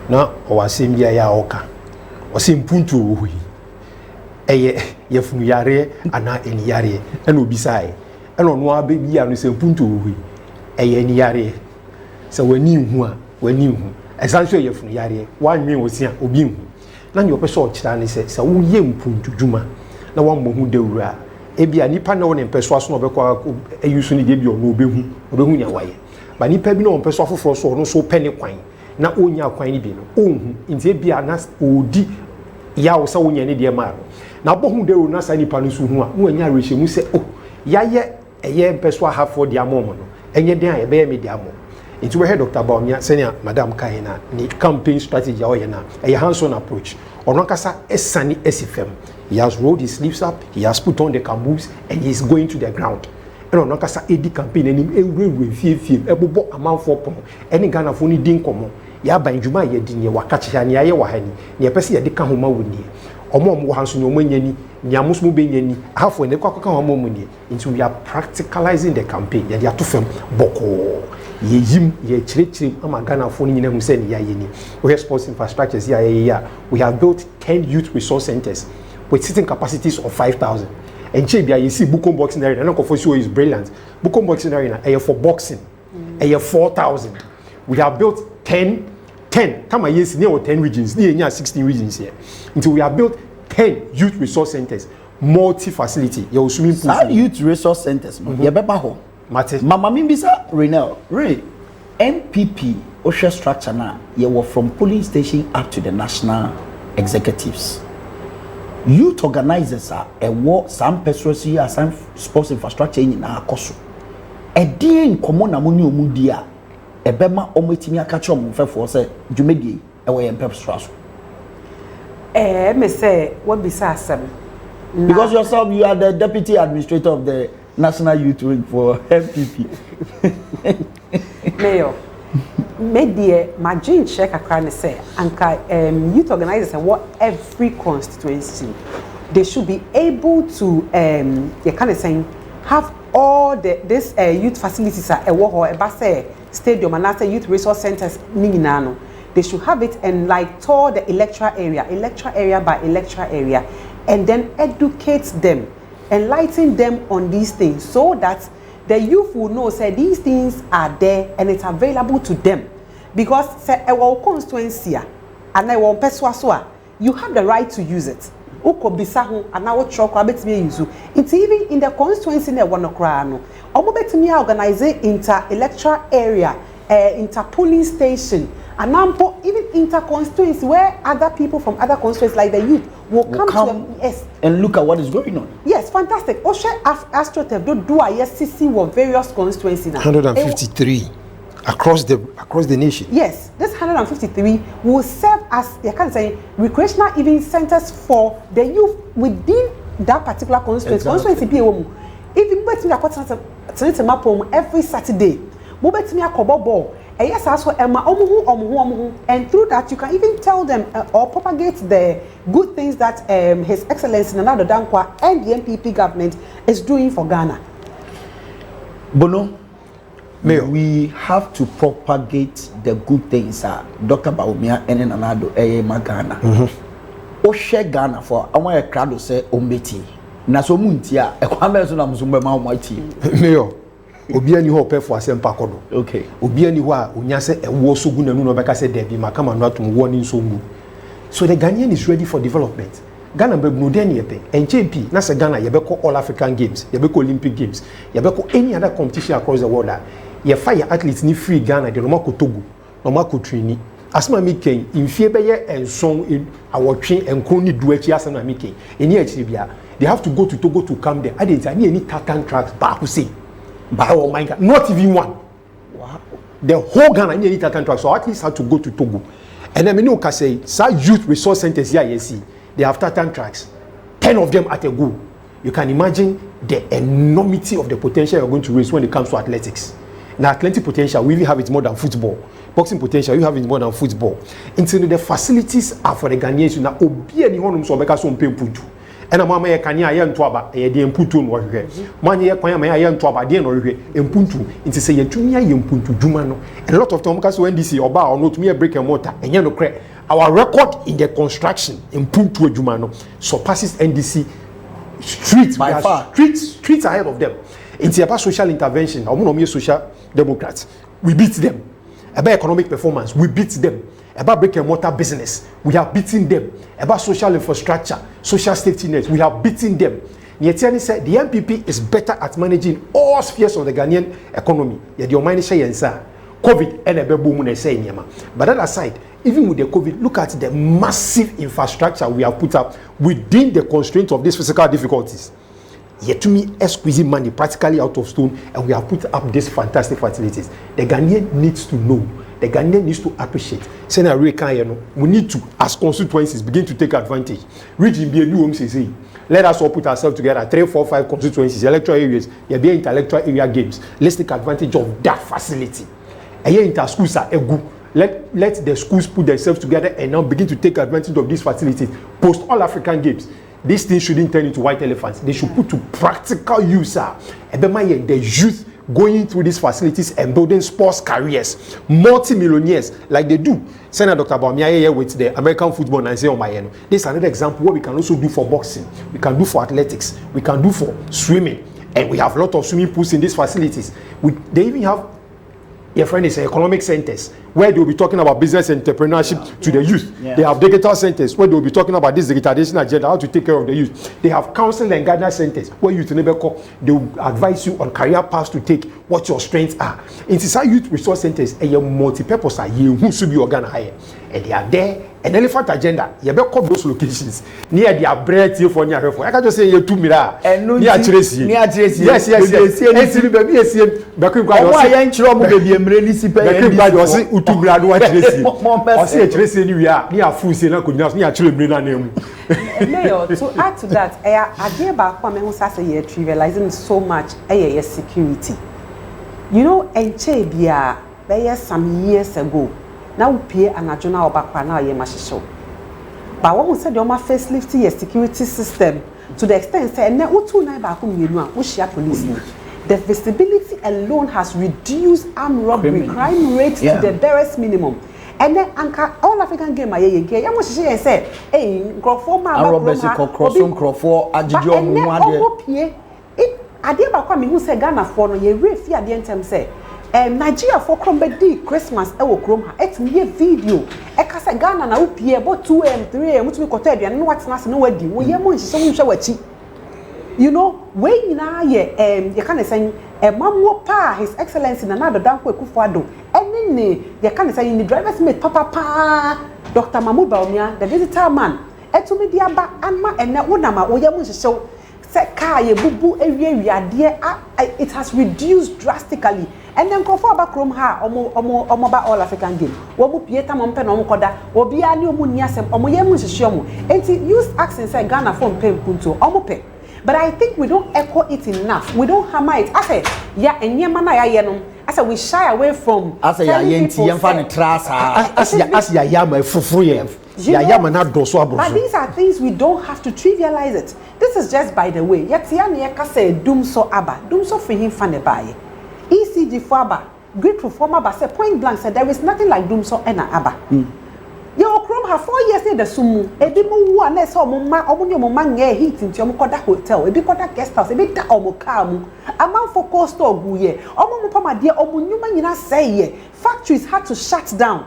na o wasim bia ya oka wasim puntu wo yi eye ye funu yare ana eni yare e na obisai e no no abe bia no sem puntu wo yi eye ni yare se wani hu a wani hu essentially ye funu yare wanwe osia obi hu na nyo peso okira ne se wo ye mpuntu djuma na wa mo hu dewura e bia nipa na wo ne peso aso no obekwa eyusu ne de bia no obehu nya waye ba nipa bi na on peso afoforo so no so pene kwan na onya kwan ni bi no ohu ntie bia na odi ya wo sa wonya ne de ma na bohu dewura na sa nipa no so hu a wo anya rehye se oh ya ye eye peso ahafo de amom no enye den a ye be ye me de amom. Into where Dr. Bawumia senior Madam Kaina ni campaign strategy oyena a hands-on approach. Ononkasa esani esifem. He has rolled his sleeves up, he has put on the caboose and he is going to the ground. And ononkasa edi campaign enim ewe fie ebobo amanfo pon. Any Ghana fo ni din komo. Ya ban djuma ye di ne wakache ya ne aye wahani. Ne pese ye de ka homa woni. Omo hanso ne omo nyani, nyamusmu be nyani. Ahafo ne kwakwa ka homa woni. Into we are practicalizing the campaign. Ya dia to fem boko. Ye yim ye chire ama Ghana for ni hu say ni ya yeni we have sports infrastructures here we have built 10 youth resource centers with sitting capacities of 5,000 and che bia you see Bukom boxing area na for show is brilliant Bukom boxing area for boxing 4,000 we have built 10 come yes near 10 regions near 16 regions here until we have built 10 youth resource centers multi facility your swimming pool youth resource centers ye beba ho Mate. Mama Mimbisa Renel, MPP OSHA structure now, you were from polling station up to the national executives. Youth organizers are a war, some persons here, some sports infrastructure in our coso. A dear in common among you, Mudia, a bema omitimia catch on for say, Jumedi, away and pep strass. Me say, what besides them? Because yourself, you are the deputy administrator of the National Youth Wing for MPP. Mayor, media, my dream check a say, and youth organizers and what every constituency they should be able to you kind of saying have all this youth facilities at a war or a bus stadium and after youth resource centers ninano. They should have it and like tour the electoral area by electoral area, and then educate them. Enlighten them on these things so that the youth will know say these things are there and it's available to them because say our constituency and our person you have the right to use it uko bisahu and our truck betimi use it's even in the constituency na one okra no omo betimi organize inter electoral area inter polling station and even inter constituency where other people from other constituencies like the youth will come to yes and look at what is going on. Yes, fantastic. Oshe AstroTurf do ISCC were various constituencies now. 153 across the nation. Yes, this 153 will serve as you can say recreational event centers for the youth within that particular constituency. Exactly. Constituency be a woman. Even bet me a map every Saturday. Mo bet me a ball. Yes, also and through that you can even tell them or propagate the good things that His Excellency Nana Addo Dankwa and the NPP government is doing for Ghana. Bono, Mayor, we have to propagate the good things. Dr. Bawumia and Nana Addo Ghana. O share Ghana for I want a crowd say Ombeti. Na so muntia e kwame so na mzumbe ma omati. Mayor, obi ani ho pɛ for asempa kodo. Okay. Obi ani ho a onya se ewo so gu nanu no bɛka se debi makama no atom wo ni so ngu. So the Ghanaian is ready for development. Ghana be no den yepe. NJP na se Ghana yebeko All African Games, yebeko Olympic Games, yebeko any other competition across the world. Ye fire athletes ni free Ghana de no mako Togo, no mako trainee. Asma mi ken infie beye enson awotwe enko ni du achi asama mi ken. Eni achi bia. They have to go to Togo to come there. I didn't any tartan tracks back say. By oh my God, not even one. Wow. The whole Ghana any tartan tracks, so at least have to go to Togo. And then you can say, youth resource centers here, you see, they have tartan tracks. 10 of them at a go. You can imagine the enormity of the potential you're going to raise when it comes to athletics. Now, athletic potential, we even have it more than football. Boxing potential, you have it more than football. Until the facilities are for the Ghanaians. Now, obi any honum so beka so mpem putu. And I'm a Kanya yan twaba, a de mputu no hwe. Man ye kwanya ma yan twaba de no hwe, mputu. Nti se yetunya ye mputu dwuma no. A lot of time because when this oba or not me a brick and mortar, and no cre. Our record in the construction mputu adwuma no surpasses NDC streets by far. Streets ahead of them. It's about social intervention. I'm social democrats. We beat them. About economic performance, we beat them. About brick and mortar business, we have beaten them. About social infrastructure, social safety nets, we have beaten them. Nyetiani said the MPP is better at managing all spheres of the Ghanaian economy. Yet your money say yensa. COVID and a boom say nyama. But that aside, even with the COVID, look at the massive infrastructure we have put up within the constraints of these physical difficulties. Yet to me, squeezing money practically out of stone, and we have put up these fantastic facilities. The Ghanaian needs to know. The Ghanaian needs to appreciate. We need to, as constituencies, begin to take advantage. Region be a new home say, let us all put ourselves together, 3, 4, 5 constituencies, electoral areas, there be intellectual area games. Let's take advantage of that facility. And here inter schools are a good. Let the schools put themselves together and now begin to take advantage of these facilities. Post all African Games. These things shouldn't turn into white elephants. They should put to practical use. The youth going through these facilities and building sports careers, multi-millionaires like they do. Senator Dr. Bawumia here with the American football and say, oh my, this is another example what we can also do for boxing, we can do for athletics, we can do for swimming, and we have a lot of swimming pools in these facilities. They even have, your friend is economic centers where they will be talking about business entrepreneurship to the youth. Yeah. They have digital centers where they will be talking about this digitalization agenda, how to take care of the youth. They have counseling and guidance centers where youth they will advise you on career paths to take, what your strengths are. Inside youth resource centers, and your multi-purpose are you who should be organized, and they are there. An elephant agenda, you better call those locations near their bread here for near. I can just say you 2 million. And no near Tracy. Yes. And baby, yes, Baku why ain't you baby? I'm really super. Baku was utu grad what Tracy. I say Tracy anywhere near food, say na could not near children name. Mayor, to add to that, I dear back when who says you're trivializing so much security. You know, and Chebia, there some years ago. Now pay an adjournal back now ye show. But what we said your facelift your security system to the extent say na utu na back you know we share police. The visibility alone has reduced armed robbery crime rate to the barest minimum. And then anka all African game aye ye ya mo hye say eh nkrofo ma ba nkrofo ajijo mu ade ade ba kwa me hu say Ghana for no ye refi ade entem say Nigeria for Krombedi Christmas ewo krom ha etime video e ka say Ghana na upie about 2am 3am mutumi kota aduane no watena se no wadi wo ye mo nhise wo hwe wachi you know we nyina ye ye kan say mamwo pa His Excellency Nana Addo Dankwa Akufo-Addo ene ne ye kan say ni driver's mate papa Dr. Mahmoud Bawumia the digital man etumi dia ba anma ene wo na ma wo ye mo nhise se car ye bubu ewie ade it has reduced drastically. and then kofo aba krom ha omo ba all African game wo mu pieta mo mpe na omo koda obi ani omu ni asem omo ye mu hihye omo enti use accent say Ghana for mpe mpunto omo pe. But I think we don't echo it enough. We don't hammer it. I say, yeah, and yamana ya no. I say we shy away from. I say ya yenti yamfa trasa. As ya yama fufu ye. Ya yama na doso abroso. But these are things we don't have to trivialize it. This is just by the way. Yet ya ne ka say dum so aba. Dum so for him fan baye. ECG for aba. Great reformer but say point blank said there is nothing like dum so ena aba. Your Chrome have 4 years in the sumu. Ebi mu wa na so mo ma omo nyo mo ma nge heat nti omo koda hotel, ebi koda guest house, ebi da omo car mu. Amanfo cost ogu ye. Omo mo pama de omo nyuma nyina say ye. Factories had to shut down.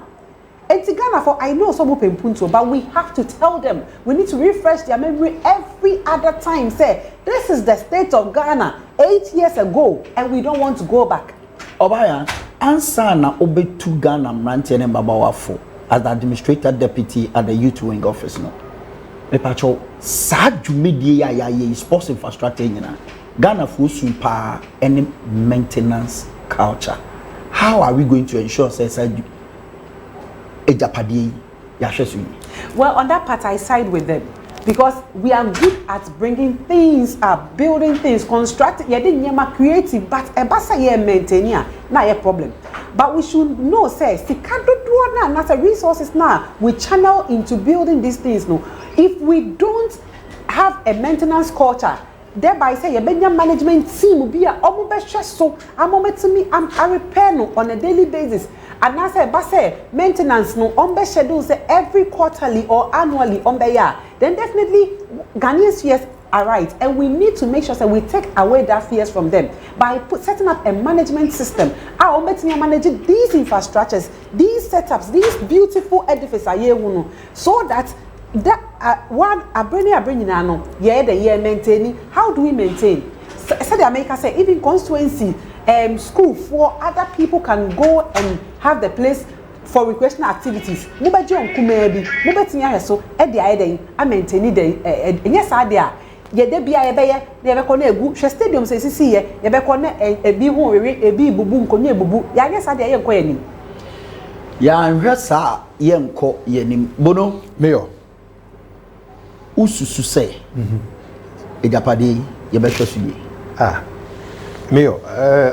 Enti Ghana for I know some pempunto, but we have to tell them. We need to refresh their memory every other time. Say this is the state of Ghana 8 years ago, and we don't want to go back. Obaya, answer na obetu Ghana mrantie ne babawafo. As the administrator deputy at the youth wing office no mepacho sa dwumedie ya sports infrastructure nyina Ghana for super any maintenance culture. How are we going to ensure say ejapade ya hwesu? Well, on that part I side with them because we are good at bringing things up, building things, constructing. Yeah, they creative, but ebasa ye maintain na a problem. But we should know, say, sikado na resources now we channel into building these things. No, if we don't have a maintenance culture, thereby say, your management team will be a so I repair no on a daily basis. And I say, maintenance no schedule say every quarterly or annually on the year. Then definitely Ghanaians fears are right, and we need to make sure that we take away that fears from them by setting up a management system. Our manage these infrastructures, these setups, these beautiful edifices, so that one maintaining. How do we maintain? So the America say even constituency, school for other people can go and have the place for recreational activities. Mubaji on kumebi, mubetinya so I maintain it. Yes, I ye de bia ye beye ye be kona egu hwe stadium se sisi ye be kona ebi hu wewe ebi bubu nkonye ebubu ya yes ade ye nko yanim ya nhwe sa ye nko yanim bono mayor ususu se ejapade ye be hwe suye mayor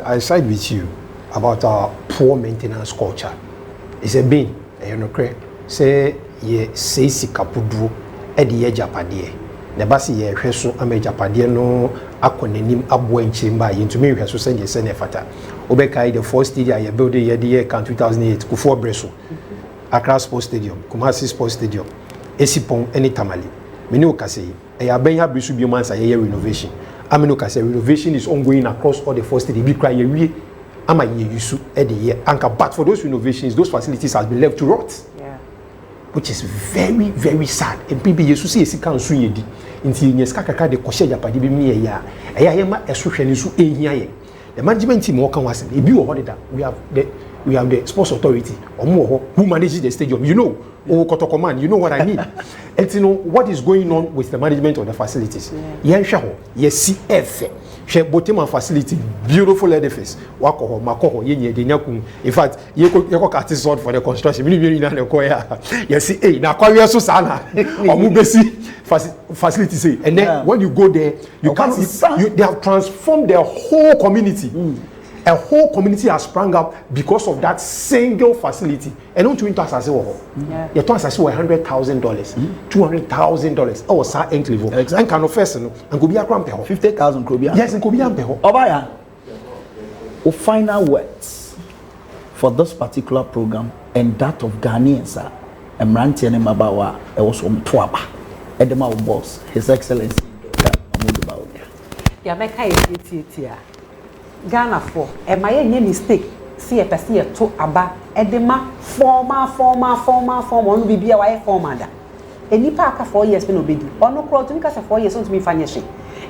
I side with you about our poor maintenance culture. It's a bin you know correct say ye say sikapuduro e de ye japade the basi ye hweso amejapade no akonanim abo enchimba ye ntumi hweso se ye se ne fata obekai the first stadium ye build ye the year 2008 Kufuor Breso Accra Sports Stadium Kumasi Sports Stadium Esipon eni Tamale meni okase e ya benya Breso bi mansa ye renovation ameni okase renovation is ongoing across all the first stadium bi kra ye wie ama ye yusu e the year anka but for those renovations those facilities has been left to rot. Which is very very sad. And people you see esika nso yedi nti nyesika kaka de kohye japade bi mi ya eya ma esohwe nso ehia ye the management team won kan wase e bi wo hodeda we have the sports authority omo who manages the stadium you know Koto command you know what I mean. And you know what is going on with the management of the facilities yen hwe ho ye CF she Botima facility beautiful edifice wako makoho yenye de nyakum in fact yeko cut sword for the construction mini na ne koya you see na kwawe so sana omu besi facility say and then when you go there you can't they have transformed their whole community. A whole community has sprung up because of that single facility. And don't you into assassin you to assassin $100,000, $200,000. Oh, sir, entry level. And can offense no and go be a crampe 50,000 could be. Yes, and could be ampeho. Obaya. O final words for this particular program and that of Ghanaians are Emranti and Mabawa also Twaba. Edema boss, His Excellency. Yeah, make it Ghana for my mistake see a person to aba edema former no bibia why former da enipa aka 4 years been obedi ono kro to nika say 4 years so me fanya she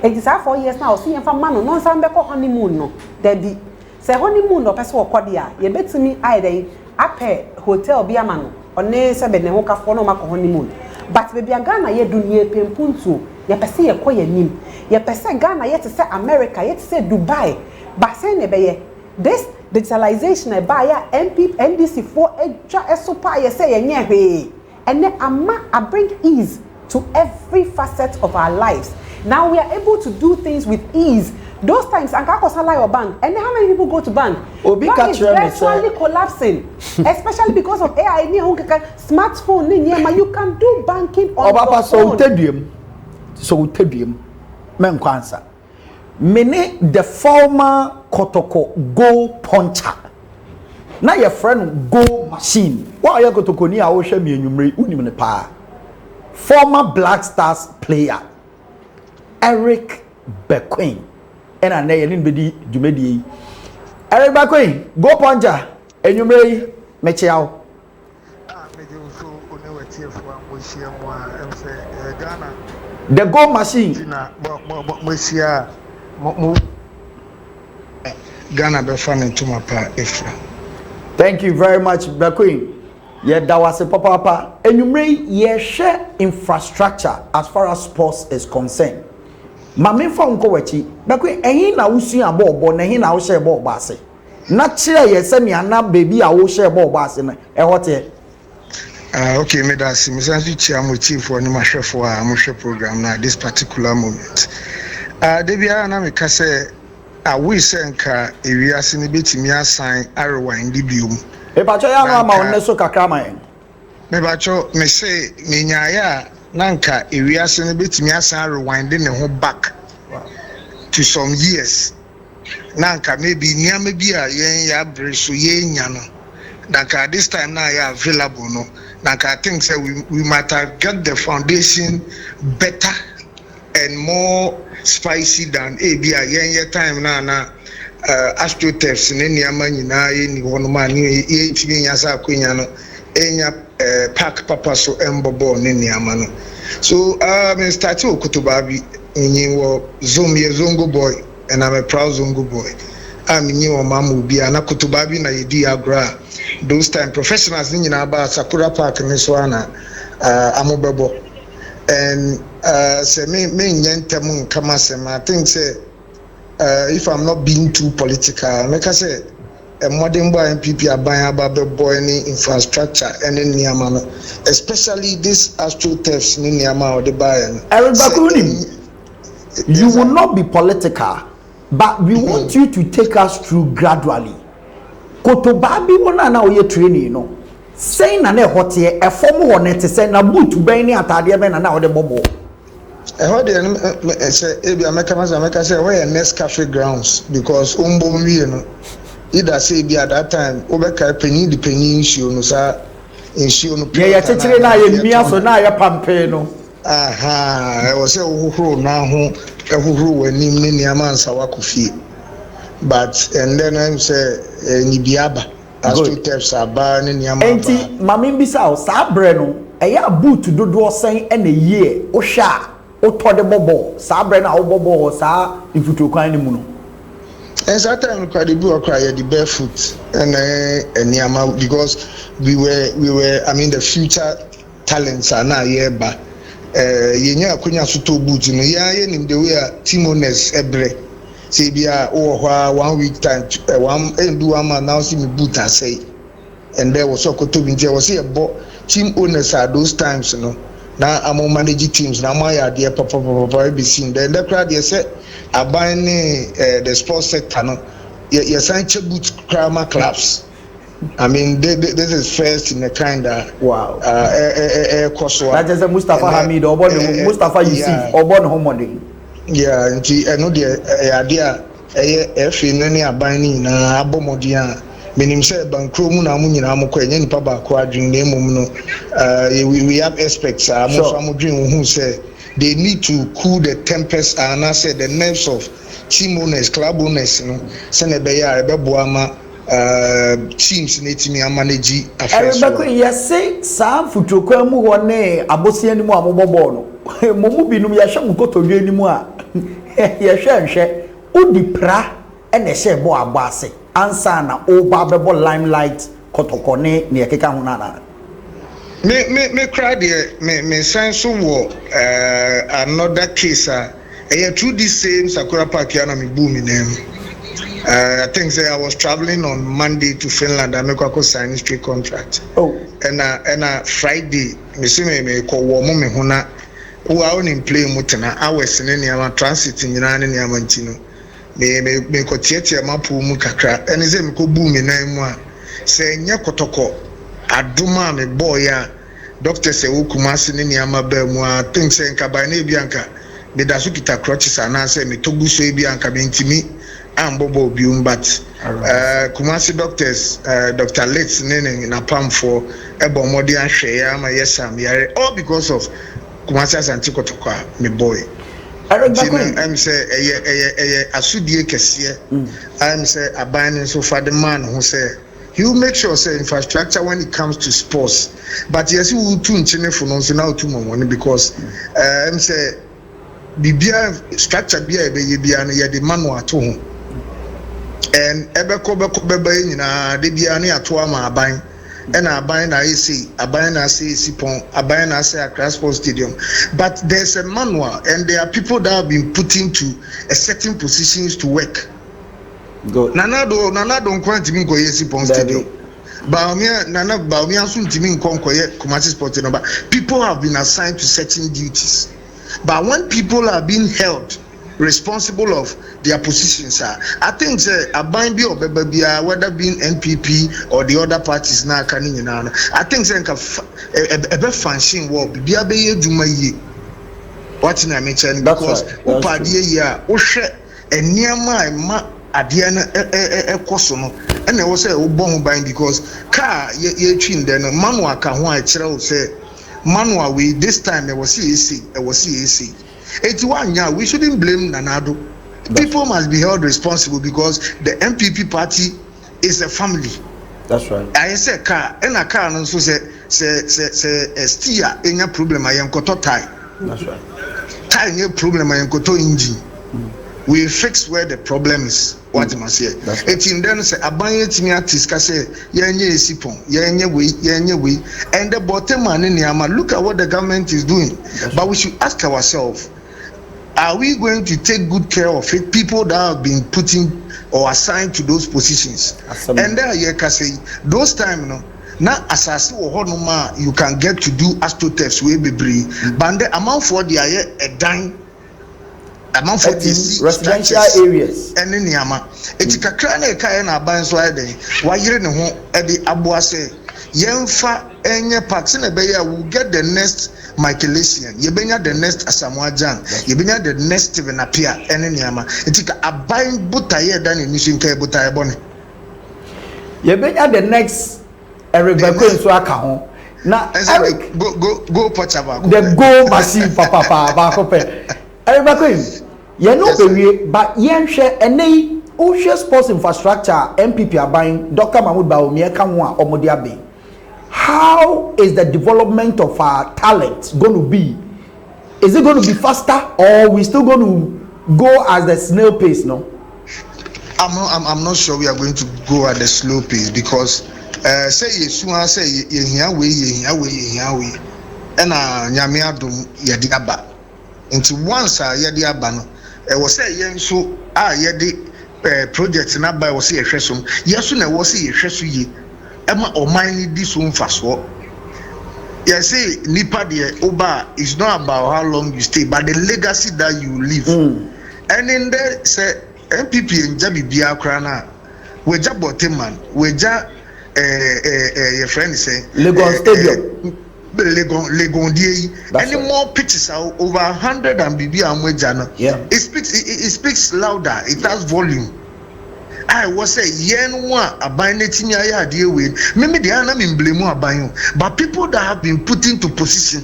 it is 4 years now see em fa ma no nsan be ko honeymoon no da bi say honeymoon no person okode a ye betimi aiden ape hotel bi ama no one se be ne ho kafo no makọ honeymoon but baby Ghana ye dunie pempuntu ye pese ye ko ye pese Ghana ye te say America ye te say Dubai. But say this digitalization eba ya NDC for etwa esopa ye say yenye hwe and then I bring ease to every facet of our lives. Now we are able to do things with ease. Those times anka kosala your bank and then how many people go to bank? Bank is virtually collapsing, especially because of AI ni smartphone ni nyema. You can do banking on your phone. So tedium men kwansa mene the former Kotoko go puncher na your friend go machine why you Kotoko ni a wo hwe me enwumre unim ne pa former Black Stars player Eric Bequin ena na ye ni bedi dwumadi Eric Bequin go puncher enwumre me chiao the goal machine. Ghana be fan into my pa Efra. Thank you very much, Bequin. Yeah, that was a papa. Enumere ye share infrastructure as far as sports is concerned. Mame fa nko wachi. Bequin ehin na usu abọ na ehin na wo share ball base. Na kire ye se me ana baby a wo share ball base na e hote. Okay, me that's me say chief for ni mahwefo a mohwe program na this particular moment. Debia na me ka say we say nka ewiase ne betimi asan rewind biom. E ba cho ya no ama onne so kakra man. Me ba cho me say me nyaaya na nka ewiase ne betimi asan rewind ne ho back to some years. Na nka maybe niam bi a yen ya bre so yen nya no. Nka this time now ya available no. Like I think so we might have got the foundation better and more spicy than ABI yen time na astroturfs in any nyina ni wono ma ni yentimi nyasa akwenya no enya park papa so embobo ni niama no so me start okutubabi nyin wo zongo boy and I'm a proud zongo boy nyin wo mamu bia na kutubabi na yedi agra those time professionals in about Sakura Park in Niswana amobebo and say me nyentemu kamasem I think say if I'm not being too political make I say a modern boy MPP aban about boy any infrastructure and in Niamano especially this astroturfs in Niamano or the Bayern Eric Bakuni you will not be political but we want you to take us through gradually Kotobabi wona na oye training no say na hote e form wona te say na boot ben ni atade ben na ode bobo e ho de say ebi ameka say where next cafe grounds because umbo mi no either say bi at that time obeka penny issue no sa issue no ya chechire na ye mia so na ya pampe no aha e wo say huhuru na ho e huhuru wanim ni niamansa wakofie but and then I'm say nibiaba astroturfs aba ni niama enti mame mbisa o sa bre no e ya boot dodo sen e na yie o hwa o to de bobo sa bre na o bobo sa ifutu kwan ni mu no and that time we be cry the barefoot and niama because we were I mean the future talents are now here ba yenya akonya soto boot no ya ye nim the way team owners ebre say bia oh 1 week time one do one announce me boot I say and there was Sokoto Binje was say team owners are those times no now I'm managing teams now my idea papa be seen then the crowd they say aban the sports sector no you sign boot grammar clubs I mean this is first in a kind of wow that is a Mustafa Hamid or Mustafa Yusuf or Bon Homoding. Yeah, and I know the idea if in any abiding na abomodia meaning say bankroom na munyina amokwenye nipa ba ko adwin na emum no we have aspects amodwin who say they need to cool the tempest and I said the nerves of team owners club owners no say na be ya ebeboa ma teams na timi manage affairs yes say sa futokwa mu ho ne abosia ni mu amobobọ no momu binum ya hwe mukotodwe ni mu a ya hwe udi pra ene hye bo abase ansa na oba bebo limelight kotokone ne ekeka ho na me cry there me sense wo another case through this same Sakura Park yana me boom in them I think say I was traveling on Monday to Finland. I make a sign straight contract. Oh. And Friday, me see me call woman me huna. Who are in play mutana. I was in any transit in Iran and Yamantino. Me ko tietia mapu mu kakra. And is me ko boom in name. Say nya kotoko. Aduma me boy ya. Doctor say ukumasi ni ama be mu. Think say nka ba na bianka. Me da so kita crutches ana say me togu so bianka me ntimi. Bobo bium but Kumasi doctors Dr. Let's nene na pam for ebo modi ahwe ya ma yesam yare all because of Kumasi Asante Kotoko me boy I'm say asudie kese I'm say aban so for the man who say you make sure say infrastructure when it comes to sports but yes you too nchine for no so now too money because I'm say bibia structure bia be bia no ye the manual to ho and ebeko nyina de bia ne ato ama aban and aban na AC aban na AC pon aban na say Accra Sports Stadium but there's a manual and there are people that have been put into a certain positions to work. Good. Nanado nkwantimi nko AC pon stadium baumia so ntimi nko nkoye Kumasi Sports Stadium but people have been assigned to certain duties but when people are being held responsible of their positions I think say aban bi obebia whether being NPP or the other parties na aka ni nyina I think say nka ebe function wo bia be yeduma yi what na me chen because upadie yi a wo hwe eniema ma ade na ekoso no na wo say wo bon ban because car ye twin de no manual ka ho a kire wo say manual we this time there was CAC we shouldn't blame Nanado. People must be held responsible because the MPP party is a family. That's right. I say car and a car and so say steer any problem I am koto tie. That's right. Tie any problem I am koto engine. We fix where the problem is. What you must say. It's in then say abanye timi artist say yenye esipon yenye we and the bottom man in Yama look at what the government is doing. That's but we should ask ourselves, are we going to take good care of it? People that have been put in or assigned to those positions. And there you can say those time now assassin or honoma you can get to do astroturfs way be brave. But the amount for the a dime amount for these residential areas and in Yama. It's a crane na ban so ade why you ne ho e de aboa say yemfa enye parks na be ya will get the next Michaelasian yebenya the next Asamoah Gyan yebenya the next Stephen Apia and in Yama. It's a aban butaye dan ni nka butaye bone yebenya the next Eric Bako nso aka ho na Eric go Pochaba the go massive papa ba ko pe Eric Bako ye no be but yen hwe enei Ocean sports infrastructure MPP aban Dr. Mahmoud Bawumia ka ho a omode abe. How is the development of our talent going to be? Is it going to be faster or we still going to go as the snail pace? No, I'm not sure we are going to go at the slow pace because say yesu say ye hia we and nyame adom ye di aba nti once ye di aba no e wo say ye nso ye di project na ba wo say ye hwesom yesu na wo say ye hweso ye ema oman ni di so mfaso you say nipa de oba is not about how long you stay but the legacy that you leave and in there say MPP nja bibia kra na weja boteman weja your friend say Legon Stadium Legon die any more pitches over 100 and bibia amweja no it speaks louder, it has volume. I was say yen one aban netimi aya ade we me dey na me blame aban but people that have been put into position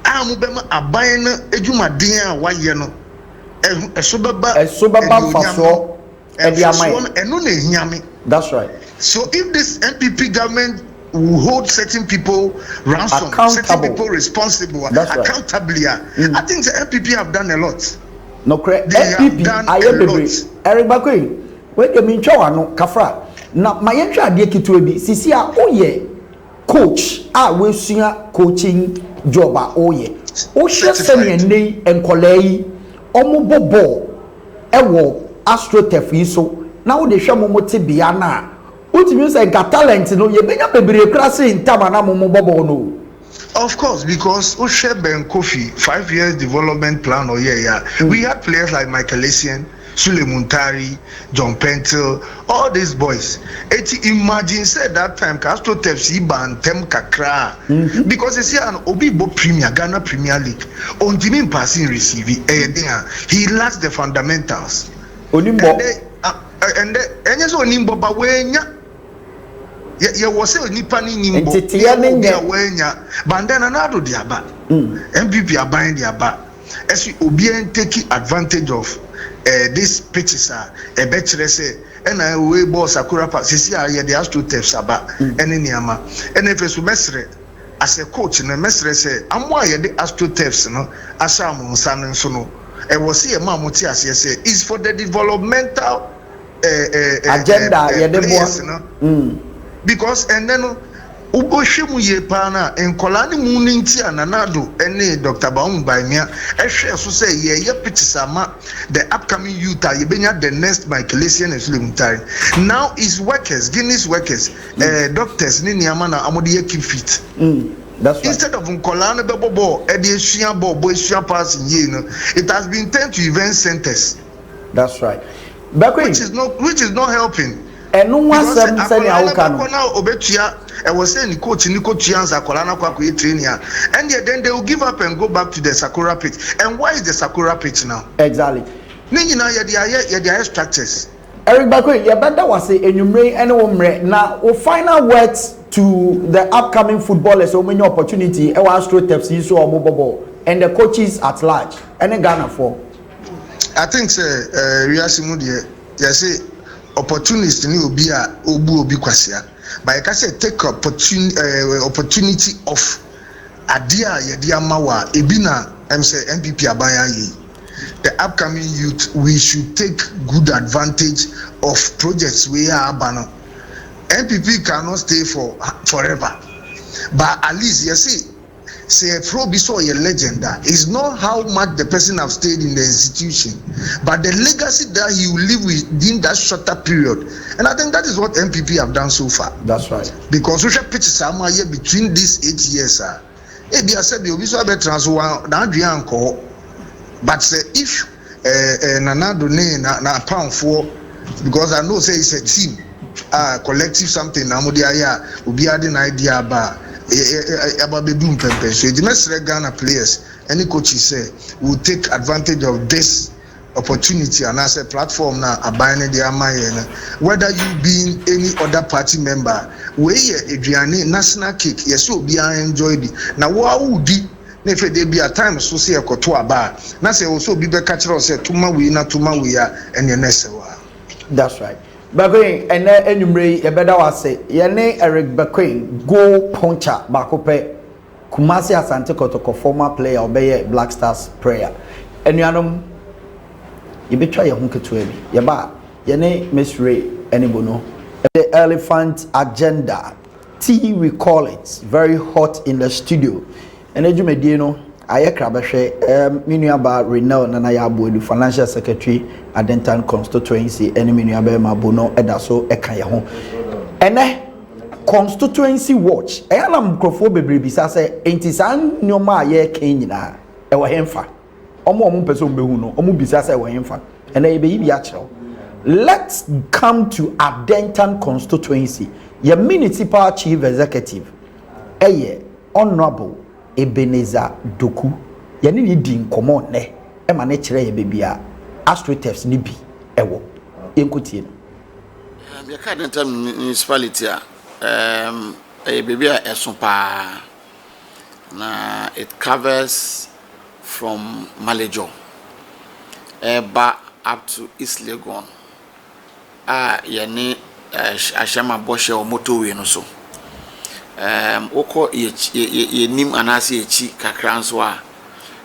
amubema aban na edwumaden a waye no eso baba faso e dia mai eno na hiame. That's right. So if this MPP government will hold certain people ransom, certain people responsible, accountably, I think the MPP have done a lot. No correct. MPP ayebebre Eric Bakoy we dey min twa no kafra na mayentwa ade kitu bi sisi a oye coach a we sua coaching job a oye o hye sene nei enkolai omo bobo ewo AstroTurf yi so na wo de hwe mo mote bia na utimi say got talent no ye benya bebre kra se ntama na mo bobo no. Of course, because Ushe Ben Kofi 5 years development plan or we had players like Michael Essien, Sule Muntari, John Pentel, all these boys. Imagine said that time AstroTurf si ban tem kakra because it's an Obibo Premier Ghana Premier League. On Jimmy passing receive he lacks the fundamentals. Onimbo and so Onimbo ba wenya ye was a nipani nimbo but then another diaba MPP are buying diaba as you obien taking advantage of this pitches a better say and I way boss Sakura Park see the AstroTurf saba any niama and if it's mesre as a coach na mesre say am why the AstroTurfs no asam nsan so no e was see a man muti as say is for the developmental agenda because and then ubohwemu ye pa na enkola ne mu nti ananado ene Dr. Baum Baimia ehwe so say ye pitisama the upcoming youth ye benya the next Michael Essien and Sule Muntari now is workers Guinness workers doctors ni niama na amode ye keep fit that's right. Instead of nkola no bebo e de esua boy esua pass ye no it has been turned to event centers. That's right. Which is not helping. And no one said Obetia, I was saying the coach Nico Chians Akolana Kwakwe training, and then they will give up and go back to the Sakura pitch. And why is the Sakura pitch now? Exactly. Nina ya structures. Eric Bakwe, you better was say enumerate any now final words to the upcoming footballers so many opportunity AstroTurf so or and the coaches at large and Ghana for. I think we are say opportunist ni obi a obi kwasia but I can say take opportunity of adia ye dia mawa ebina say MPP abaya yi the upcoming youth we should take good advantage of projects we are abano. MPP cannot stay forever but at least you see say pro be so a legend is not how much the person have stayed in the institution but the legacy that he will live within that shorter period, and I think that is what MPP have done so far. That's right, because social pitches are between these 8 years maybe I said you so be transfer na anko but say if nanado na pound for because I know say it's a team collective something na mo dia ya obi ade na idea ba about the doom pempe. So the next Ghana players, any coaches say will take advantage of this opportunity and as a platform now abide the amaye. Whether you being any other party member, we Adriani national cake, yes, so be enjoyed it. Now what would be if there be a time so say a kotoa bar, na say also be catcher or say tuma we na tuma we are and your next one. That's right. Bakwe ene enumre ye beda wase ye ne Eric Bakwe goal puncher bakope Kumasi Asante Kotoko former player obeye Black Stars player enuanom ye betwa ye ho keto abi ye ba ye ne Miss Ray enibono the elephant agenda we call it very hot in the studio ene dwumedie no ayekra behwe menuaba Renel na ya abo the financial secretary Adentan constituency ene menuaba ma bono edaso eka ye ho ene constituency watch eyala mkrofo bebre bisa se entisan nyoma aye ken nyina e wo hemfa omo pese behu no omo bisa se wo hemfa ene ye be yi bia kire let's come to Adentan constituency your municipal chief executive eye honorable Ebenezer Doku yani ni di nkomo ne e ma ne kire ye bebia AstroTurf ni bi ewo enkotie no me ka Adentan municipality a bebia esopa na it covers from Malejo ba up to East Legon yani ashama boshe o motorway no so oko ye nim anase echi kakra nso a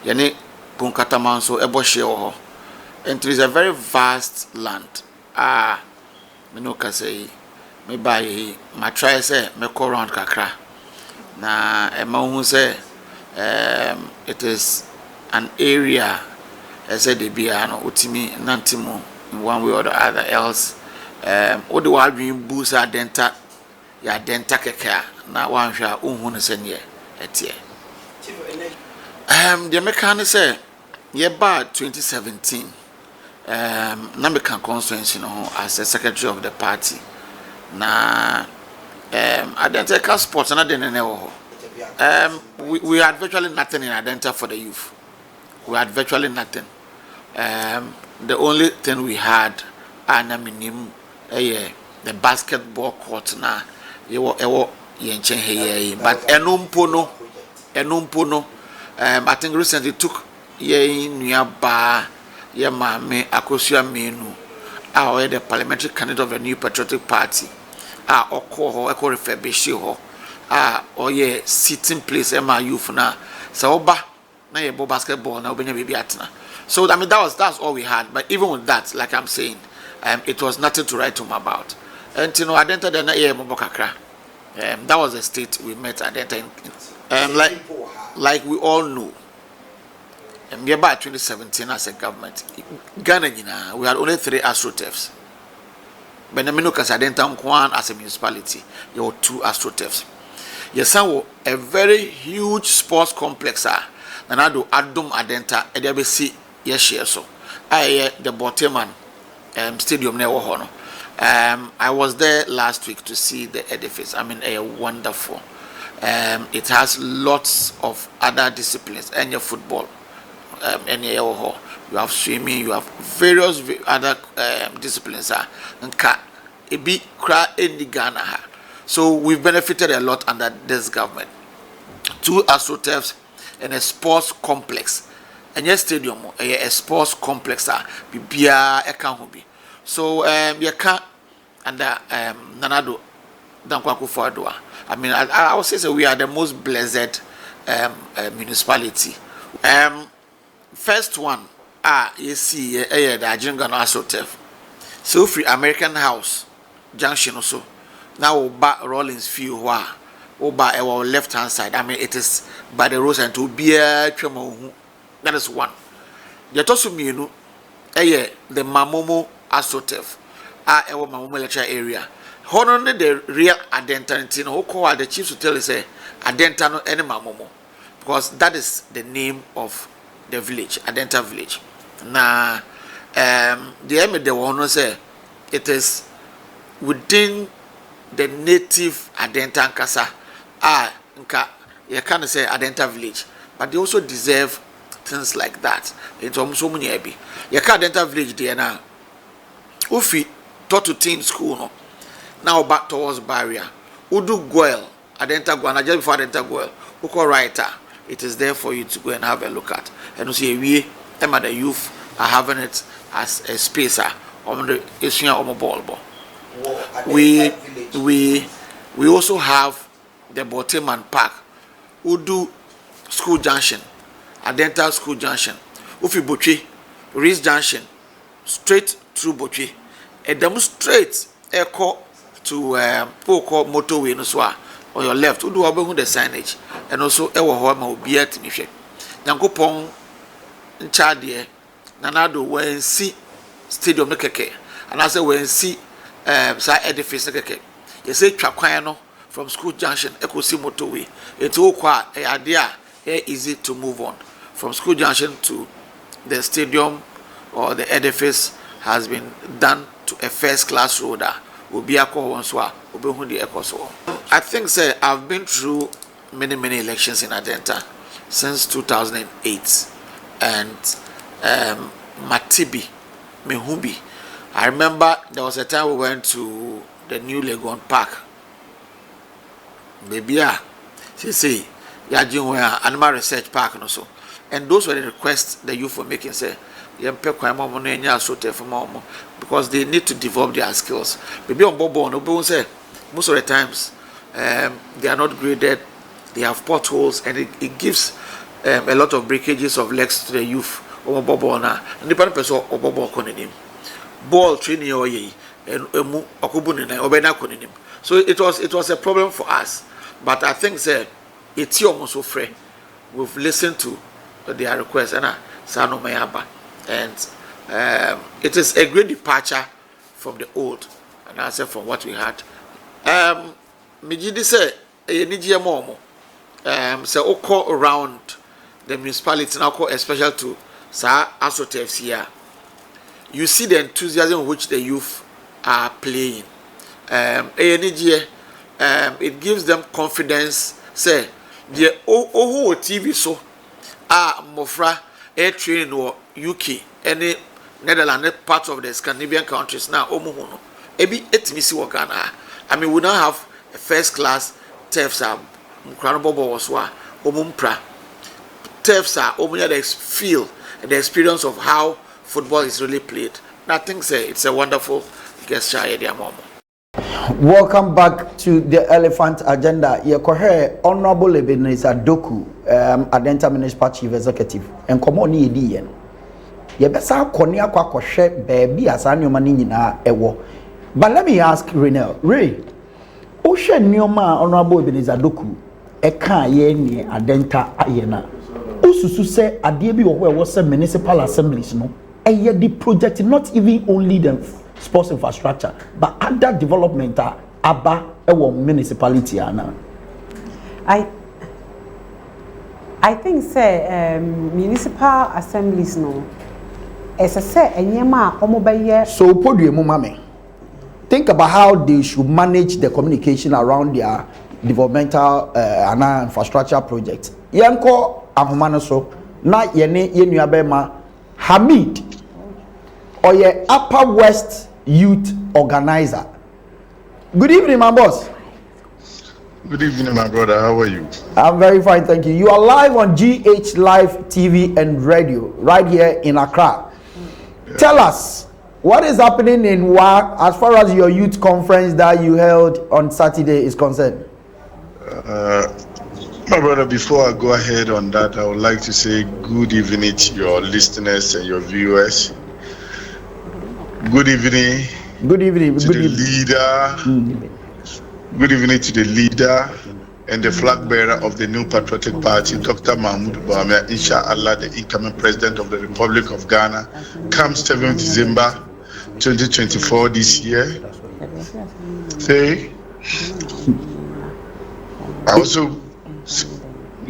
yene Punkatama nso eboshe ho and it is a very vast land me no ka say me buy my try say me go round kakra na e ma hu say it is an area as a de bia no otimi nantimo in one way or the other. Else, what the world dream boost adenta, ya denta keka. Na one share unhun senye etie. The American say, yeah, by 2017. Nambikan constituency, as a secretary of the party. Na Adenta sports and we had virtually nothing in Adenta for the youth. We had virtually nothing. The only thing we had, the basketball court na but enumpono. I think recently took nearby mame Akosua Menu, the parliamentary candidate of the New Patriotic Party. Oko refurbish ho. Sitting place youth na. So na yebo basketball na obenya baby atna. So I mean that's all we had. But even with that, like I'm saying, it was nothing to write home about. And Adenta na kakra. That was the state we met Adenta in. Like we all know. We about 2017 as a government. Ghana, we had only 3 astroturfs. Benamino Casadenta Mkwan as a municipality, there were 2 astroturfs. Yes, a very huge sports complex. Nanado Adum Adenta, EDBC, yes, so. The Boteman Stadium near Hono. I was there last week to see the edifice. I mean, a wonderful. It has lots of other disciplines, and your football. You have swimming, you have various other disciplines. So we've benefited a lot under this government. 2 astroturfs and a sports complex. And yes, stadium, a sports complex. So you can't under Nanado Dankwaku Fadua. I mean, I would say we are the most blessed municipality. First one, you see, the Ajingano Asotef. So free American House Junction also. Now back Rollins Field, by our left hand side. I mean, it is by the roads and to be a tremor. That is one. The Tosumino, the Mamomo Asotef, our Mamomo lecture area. Honoring the real identity, who call the chiefs to tell us, Adenta no any Mamomo, because that is the name of the village, Adenta village. Now, the aim of the one say it is within the native Adenta Nkasa. You can't say Adenta village, but they also deserve things like that. It's almost so many ebi. You can't Adenta village there now. Ufi taught to teen school no. Now back towards barrier. Udu Goel, Adenta Goel, just before Adenta Goel, Uko writer. It is there for you to go and have a look at. And you see, we, the youth, are having it as a spacer on the issue of a ball. We also have the Boteman Park, Udu School Junction, Adenta School Junction, Ufi Bochi, Reese Junction, straight through Bochi, and demonstrate echo to Poko motorway no so on your left. Udu abehu the signage, and also ewo ho ma obi atimi Nyankopon nchade nanado when see stadium no keke and I say when see sa edifice no keke you say twakwan no from School Junction ekosi motorway it wo kwa easy to move on from School Junction to the stadium or the edifice has been done to a first class road. I think say I've been through many elections in Adenta since 2008 and Matibi, Mehubi. I remember there was a time we went to the new Legon Park. Maybe say Animal Research Park and also. And those were the requests the youth were making, say because they need to develop their skills. Maybe on Bobo, say most of the times they are not graded, they have potholes, and it gives a lot of breakages of legs to the youth. And the person ball training so it was a problem for us. But I think say it's almost so free. We've listened to their requests and Sano Mayaba. And it is a great departure from the old, and I said from what we had. Mijidi say eniji emo say oko around the municipality now, especially to Sa Asot FC. You see the enthusiasm which the youth are playing. It gives them confidence. Say the whole TV so mofra air training or UK any Netherlands part of the Scandinavian countries now omuhuno ebi etmisi wakana. I mean, we now have a first class TEFs Mkranobobo was omumpra TEFs omunya the feel and the experience of how football is really played. I think it's a wonderful gesture idea, Momo. Welcome back to the Elephant Agenda. Yekohe Honorable Ebenezer Doku, Adenta Municipal Chief Executive, and Komoni Ediyen. Yebesa Konia Kwakoshe, baby, as annual manina ewo. But let me ask Renel, Ray, Oshe Nyoma Honorable Ebenezer Doku, Eka Yeni Adenta Ayena. Ususu se Adiebi was a municipal assemblies, no? And yet the project, not even only the sports infrastructure, but other development aba ewo municipality ana. I think say municipal assemblies no as I say enyema omobaye. So podium mame. Think about how they should manage the communication around their developmental infrastructure project. Yanko ahomano so na yene yenuabema Hamid or your Upper West Youth Organizer. Good evening, my boss. Good evening, my brother. How are you? I'm very fine, thank you. You are live on GH Live TV and radio right here in Accra. Yeah. Tell us what is happening in WA as far as your youth conference that you held on Saturday is concerned. My brother, before I go ahead on that, I would like to say good evening to your listeners and your viewers. Good evening. Good evening. To the leader. Good evening to the leader and the flag bearer of the New Patriotic Party, Dr. Mahmoud Bawumia, inshallah, the incoming president of the Republic of Ghana, comes 7th December 2024 this year. Say, I also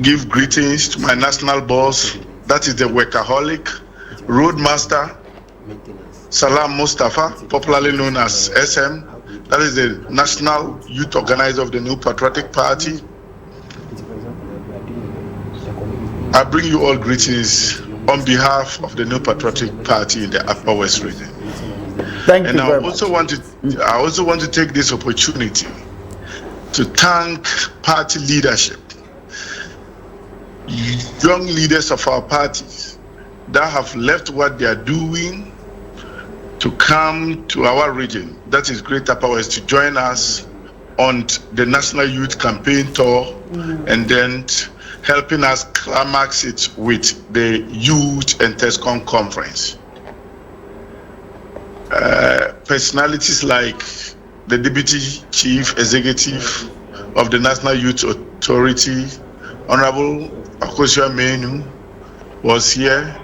give greetings to my national boss, that is the workaholic, roadmaster, Salam Mustafa, popularly known as SM, that is the national youth organizer of the New Patriotic Party. I bring you all greetings on behalf of the New Patriotic Party in the Upper West region. Thank you very much. I also want to take this opportunity to thank party leadership, young leaders of our parties that have left what they are doing to come to our region, that is Greater Upper West, to join us on the National Youth Campaign Tour and then helping us climax it with the Youth and TESCOM Conference. Personalities like the Deputy Chief Executive of the National Youth Authority, Honorable Akosua Menu, was here.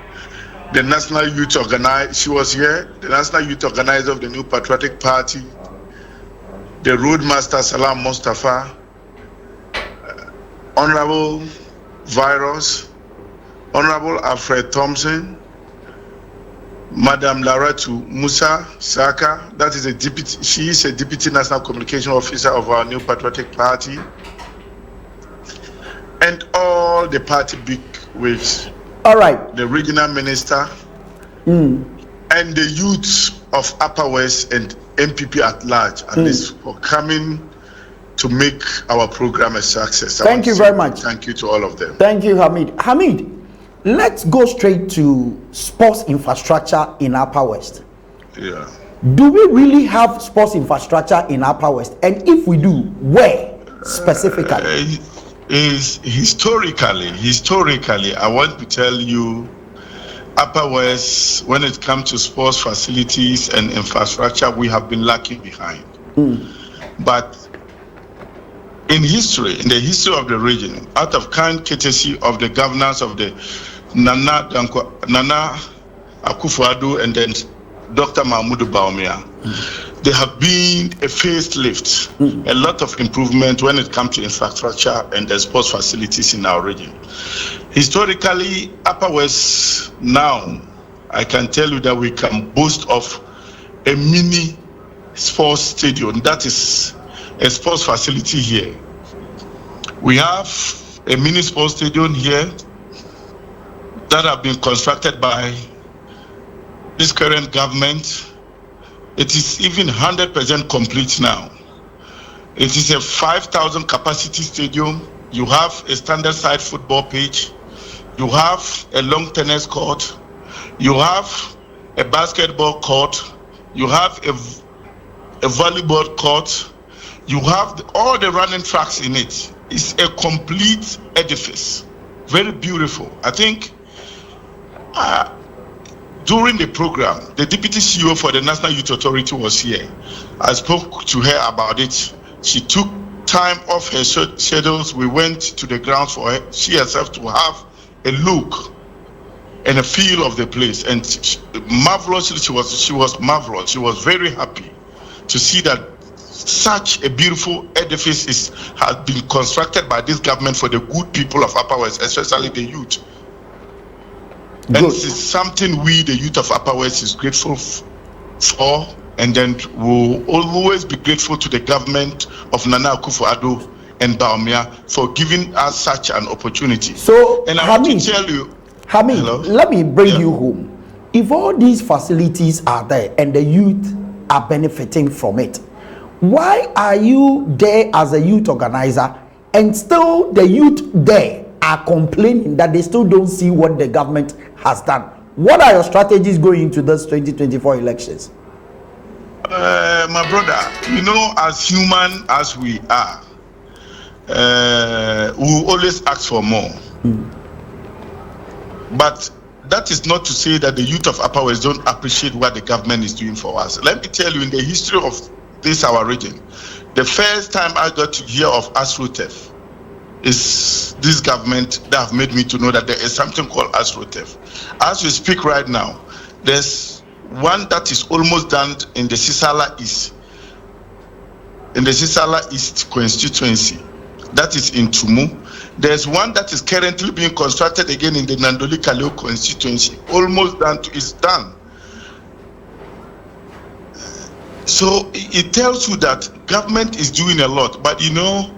The National Youth Organizer, she was here. The National Youth Organizer of the New Patriotic Party, the Roadmaster Salam Mustafa, Honorable Virus, Honorable Alfred Thompson, Madam Laratu Musa Saka, that is a deputy. She is a Deputy National Communication Officer of our New Patriotic Party, and all the party big wigs. All right. The regional minister and the youth of Upper West and MPP at large, at least for coming to make our program a success. Thank you very much. Thank you to all of them. Thank you, Hamid. Hamid, let's go straight to sports infrastructure in Upper West. Yeah. Do we really have sports infrastructure in Upper West? And if we do, where specifically? Historically, I want to tell you, Upper West, when it comes to sports facilities and infrastructure, we have been lacking behind. But in the history of the region, out of kind courtesy of the governance of the Nana Akufo-Addo and then Dr. Mahmoud Bawumia. There have been a facelift, a lot of improvement when it comes to infrastructure and the sports facilities in our region. Historically, Upper West now, I can tell you that we can boast of a mini sports stadium. That is a sports facility here. We have a mini sports stadium here that have been constructed by this current government. It is even 100% complete now. It is a 5,000 capacity stadium. You have a standard side football pitch. You have a long tennis court. You have a basketball court. You have a volleyball court. You have all the running tracks in it. It's a complete edifice. Very beautiful. I think during the program, the Deputy CEO for the National Youth Authority was here. I spoke to her about it. She took time off her schedules. We went to the grounds for her, she herself to have a look and a feel of the place. And marvelously, she was marvelous. She was very happy to see that such a beautiful edifice has been constructed by this government for the good people of Upper West, especially the youth. And this is something we, the youth of Upper West, is grateful for, and then we'll always be grateful to the government of Nana Akufo-Addo and Bawumia for giving us such an opportunity. So, and I Hamid, want to tell you, Hamid, let me bring you home. If all these facilities are there and the youth are benefiting from it, why are you there as a youth organizer and still the youth there are complaining that they still don't see what the government has done? What are your strategies going into this 2024 elections? My brother, you know, as human as we are, we always ask for more. But that is not to say that the youth of Upper West don't appreciate what the government is doing for us. Let me tell you, in the history of our region, the first time I got to hear of AstroTurf is this government that have made me to know that there is something called AstroTurf. As we speak right now, there's one that is almost done in the Sisala East, constituency. That is in Tumu. There's one that is currently being constructed again in the Nandoli Kaleo constituency. Almost done, is done. So it tells you that government is doing a lot, but you know,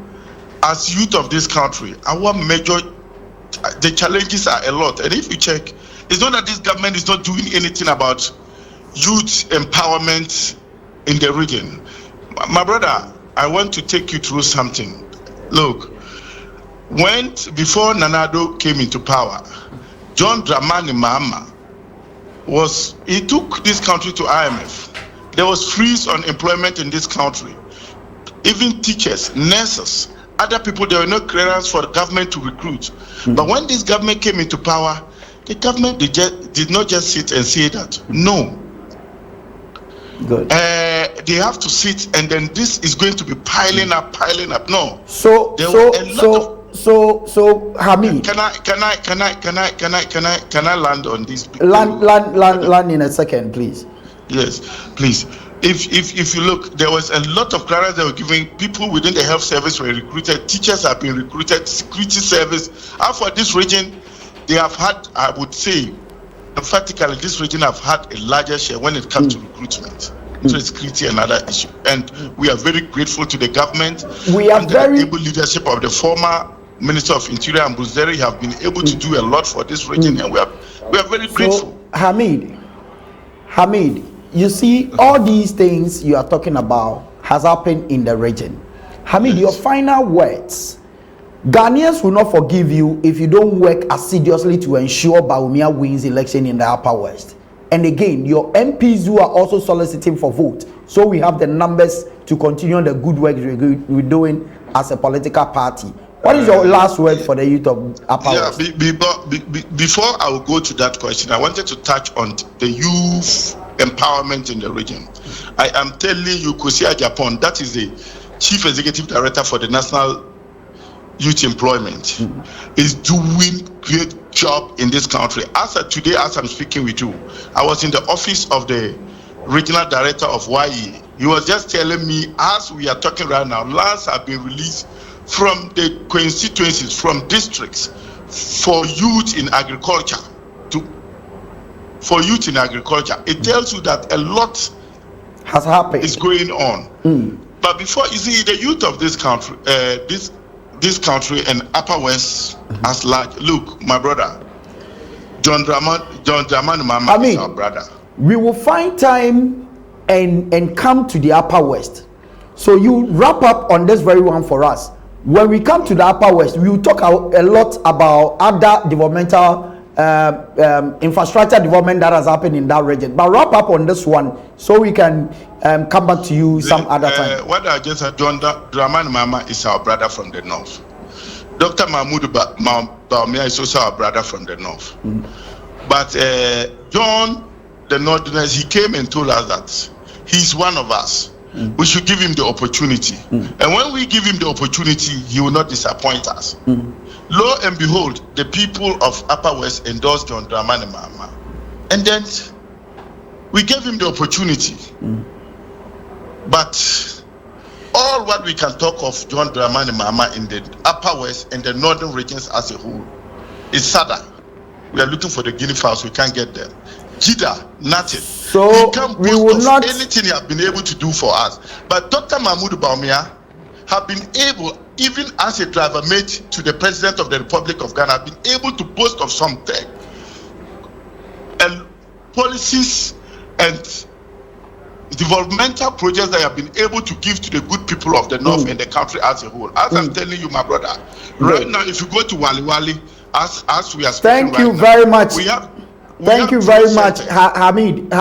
as youth of this country, the challenges are a lot. And if you check, it's not that this government is not doing anything about youth empowerment in the region. My brother, I want to take you through something. Look, before Nana Addo came into power, John Dramani Mahama he took this country to IMF. There was freeze on employment in this country. Even teachers, nurses, other people, there were no clearance for the government to recruit. But when this government came into power, the government did not just sit and say that. No. Good. They have to sit, and then this is going to be piling up. No. So Hamid, can I land on this? Land in a second, please. Yes, please. If you look, there was a lot of clearance they were giving. People within the health service were recruited. Teachers have been recruited. Security service. And for this region, they have had, I would say, emphatically, this region have had a larger share when it comes to recruitment. So security another issue, and we are very grateful to the government. We are under the able leadership of the former Minister of Interior and Mbuzeri have been able to do a lot for this region, and we are very grateful. Hamid, you see, all these things you are talking about has happened in the region. Hamid, your final words. Ghanaians will not forgive you if you don't work assiduously to ensure Bawumia wins election in the Upper West. And again, your MPs who are also soliciting for vote. So we have the numbers to continue the good work we're doing as a political party. What is your last word for the youth of Upper West? Before I will go to that question, I wanted to touch on the youth empowerment in the region. I am telling you, Kwesi Agyapong, that is the Chief Executive Director for the National Youth Employment, is doing job in this country. Today, as I'm speaking with you, I was in the office of the regional director of YE. He was just telling me, as we are talking right now, lands have been released from the constituencies, from districts, for youth in agriculture. It tells you that a lot has happened. Is going on. But before, you see, the youth of this country, this country and Upper West as large. Look, my brother, John Dramani Mahama is our brother. We will find time and come to the Upper West. So you wrap up on this very one for us. When we come to the Upper West, we will talk a lot about other developmental infrastructure development that has happened in that region. But wrap up on this one so we can come back to you some other time. What I just said, John Dramani Mahama is our brother from the north. Dr. Mahmoud Bawumia is also our brother from the north. But John, the northerners, he came and told us that he's one of us. We should give him the opportunity. And when we give him the opportunity, he will not disappoint us. Lo and behold, the people of Upper West endorsed John Dramani Mahama. And then we gave him the opportunity. But all what we can talk of John Dramani Mahama in the Upper West and the northern regions as a whole is sadder. We are looking for the guinea fowls, we can't get them. Jida, nothing. So he can't we boast will of not anything he has been able to do for us. But Dr. Mahmoud Bawumia have been able, even as a driver mate to the President of the Republic of Ghana, have been able to boast of something. And policies and developmental projects that have been able to give to the good people of the North and the country as a whole. As I'm telling you, my brother, right now, if you go to Wali Wali, as we are speaking Thank you right very now, much. Thank you very much, Hamid.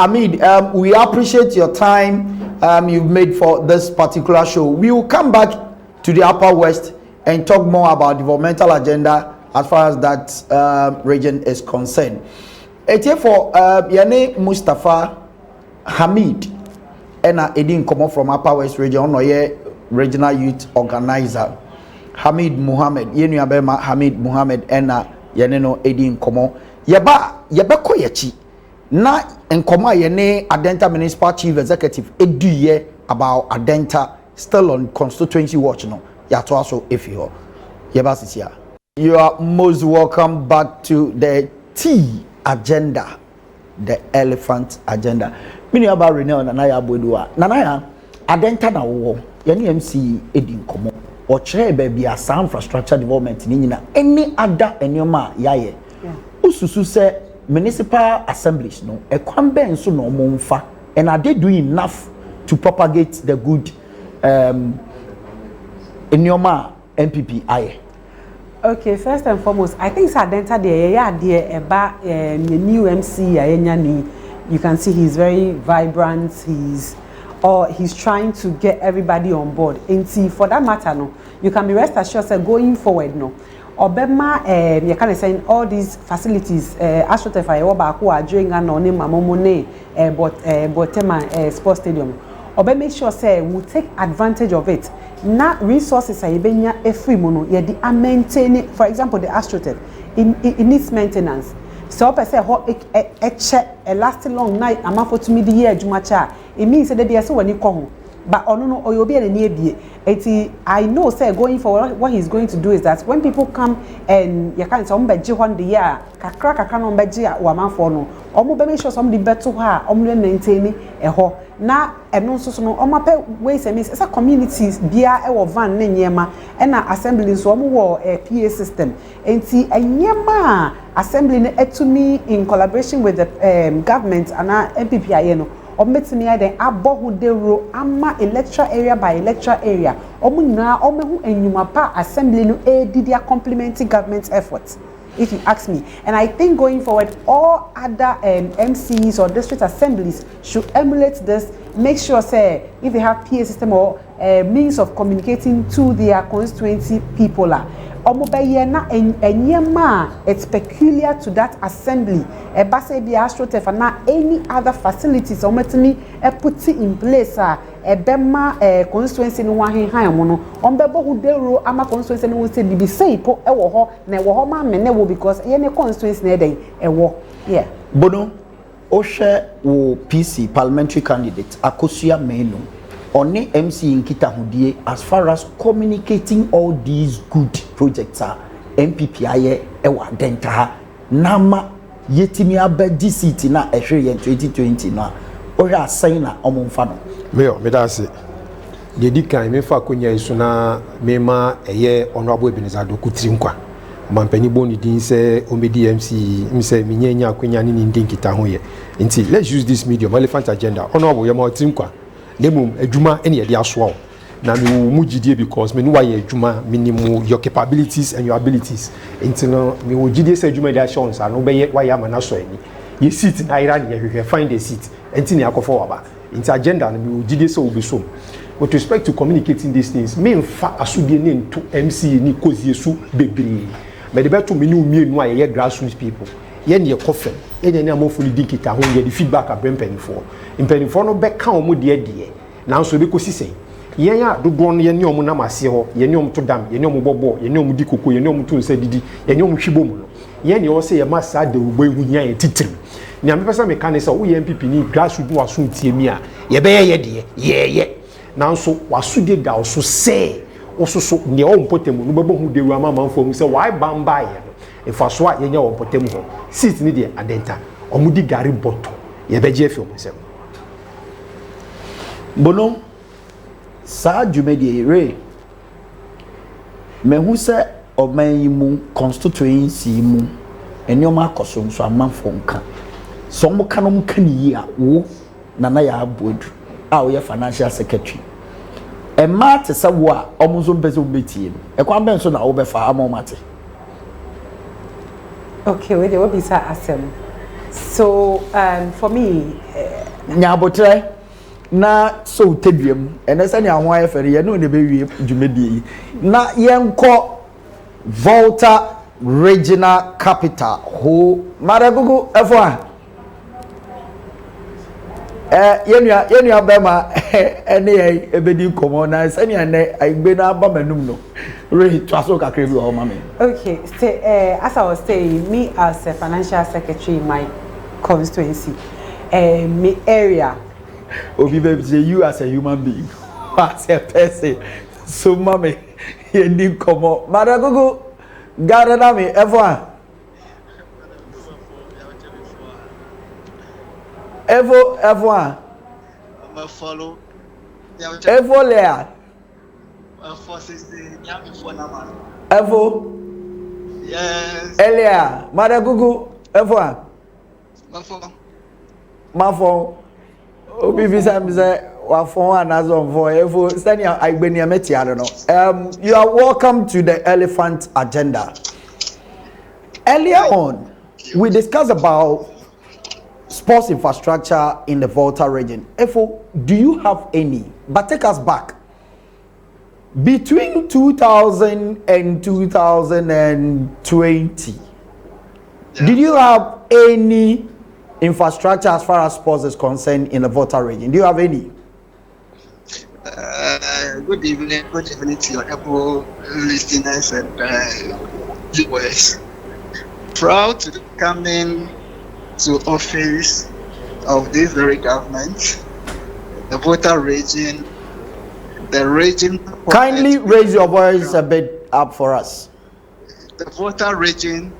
We appreciate your time you've made for this particular show. We will come back to the Upper West and talk more about developmental agenda as far as that region is concerned. It's here for Yane Mustafa Hamid and Edin Komo from Upper West region, regional youth organizer. Hamid Muhammad, Yenu Abema Hamid Muhammad and Yaneno Edin Komo. Yeba koyechi na nkoma yene Adenta Municipal Chief Executive eduye about Adenta still on constituency watch no yato aso efiho yeba sisia. You are most welcome back to the T agenda, the elephant agenda. Mini aba Renel na ya bodua na Adenta na wo yene MC Edin Komo o kire baby asa infrastructure development ni nyina any other enyoma yaye ususu say municipal assemblies no ekwambe nso no monfa, and are they doing enough to propagate the good in your MPP aye? Okay, first and foremost, I think Adenta the new MC you can see he's very vibrant, he's trying to get everybody on board. And see, for that matter no, you can be rest assured that going forward no, Obema you can say all these facilities astroturf who are doing an on Mamomone Botema sports stadium. Obe make sure say we take advantage of it. Not resources are ibenya every mono ye are maintaining, for example, the astroturf it needs maintenance. So I say a lasting long night amafo to me the year jumacha. It means that they so when you come. But no, or you'll be an enabler. I know, say, going forward, what he's going to do is that when people come and you can't say, one the year, kakra can on beji or man for no, or make sure somebody better her, maintaining a ho. Now, and no so no, ways and means, as a communities, beer or van, Nenyama, and assemblies, or a PA system. And see, a Nyama assembling to me in collaboration with the government and our MPPIN. Or meet me at the Abohu de Ro Ama electoral area by electoral area. Omuna Omehu and Yumapa assembly no aid their complementing government efforts, if you ask me. And I think going forward, all other MCs or district assemblies should emulate this. Make sure, say, if they have PA system or means of communicating to their constituency people, Omobeye na enyema it's peculiar to that assembly. Ebase bi astrotef na any other facilities ometimi put in place ebema constituency no wahen han mo no ombebo hudero ama constituency no say bibi say po ewo ho na ewo ho ma me ne wo because ye ne constituency na den ewo yeah Bono ohwe wo PC parliamentary candidate Akosua Menu oni MC nkita hodie as far as communicating all these good projects are MPP aye ewa denta nama yetimi abedi seat na ehwe ye 2020 na ohwe asan na omomfa no me da se de di kan me fa konya isu na me ma eye honorable Ebenezer Dokutiri nkwa mampani boni din se omedi MC mse minyenya akonya ni ndin kita ho ye nti let's use this medium elephant agenda honorable yema Tinkwa nemum adwuma ene ye de aso na me mu gidie because me no wa ye adwuma minimum your capabilities and your abilities nti no me wo gidie se adwuma de assurance ano be ye wa ya ma na so ani ye seat na ira ne ye find a seat nti ne akofo waba nti agenda no me wo gidie se obesom with respect to communicating these things me mfa asudie ne nto MC ni kozie su bebre me de beto me ni umienu aye grassroots people ye ne kofe ye ne amofo ni dikita ho ye the feedback abrempanifo impanifo no be ka omo de na nso be kosisen yen ya dodo no ye ne omo na mase ho ye ne omo to dam ye ne omo bobo ye ne omo dikoko ye ne omo to nsa didi ye ne omo hwibom no ye ne o se ye masa de ugbo ehu nya ye titiri ni am pesa mekanisa wo ye MPP ni grassroots wo aso tie mi a ye be ye de ye na nso waso de da so se ososo ne o mpotemu no bebo hu de ru ama manfo mu se why bamba ye no ifa so a ye nya o mpotemu ho seat ni de adenta omudi gari botto ye be je fi o se Bono sa dwumedie re mehu se oman yi mu constituency mu enioma akoso nso amanfo nka so mo ka no mo ka ni a wo nana ya abodu a wo ye financial secretary ma te se wo a omo nso mpese wo betie no ekwan ben so na wo be fa amomate okay we dey what be say asem so for me nyabotre na so teduam ene se ne ahon ayefere ye no ne be wie dwumedie na yenko Volta Regional Capital ho Maragugu efo yenu abema ene ebedi komo na se ne ne agbe na aba manum no re twaso kakra bi ho mama okay stay as I was saying me as a financial secretary in my constituency me area obi baby say you as a human being as a person so mama you need komo Maragugu garana me efo Evo follow. Evo Lea. Evo. Yes. Elia. Madagugu. Evo. Mafo. Obi visa mze wafon anazon vo Evo. Sani aigbeni ameti I don't know. You are welcome to the Elephant Agenda. Earlier on, we discussed about sports infrastructure in the Volta region. Efo, do you have any? But take us back. Between 2000 and 2020, did you have any infrastructure as far as sports is concerned in the Volta region? Do you have any? Good evening to your able listeners and viewers. Proud to come in to office of this very government, the Volta region, the region. Kindly raise your voice a bit up for us. The Volta region,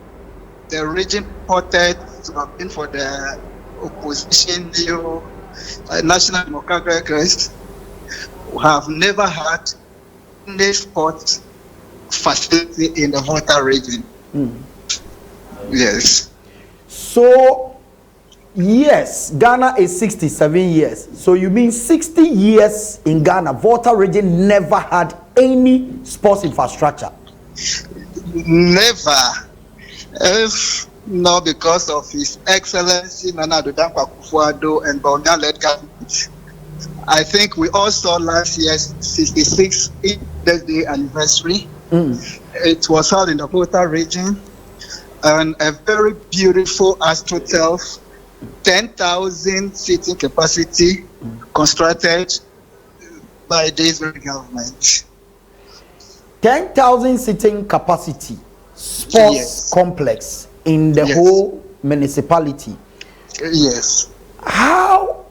the region purported to have been for the opposition, new National Democratic Congress, have never had any sports facility in the Volta region. Yes. So, yes, Ghana is 67 years. So you mean 60 years in Ghana, Volta region never had any sports infrastructure? Never. If not because of His Excellency Nana Addo Dankwa Akufo-Addo and Bawumia-led government. I think we all saw last year's 66th birthday anniversary It was held in the Volta region, and a very beautiful AstroTurf, 10,000 seating capacity, constructed by this very government. 10,000 seating capacity sports Yes. complex in the Yes. whole municipality. Yes. How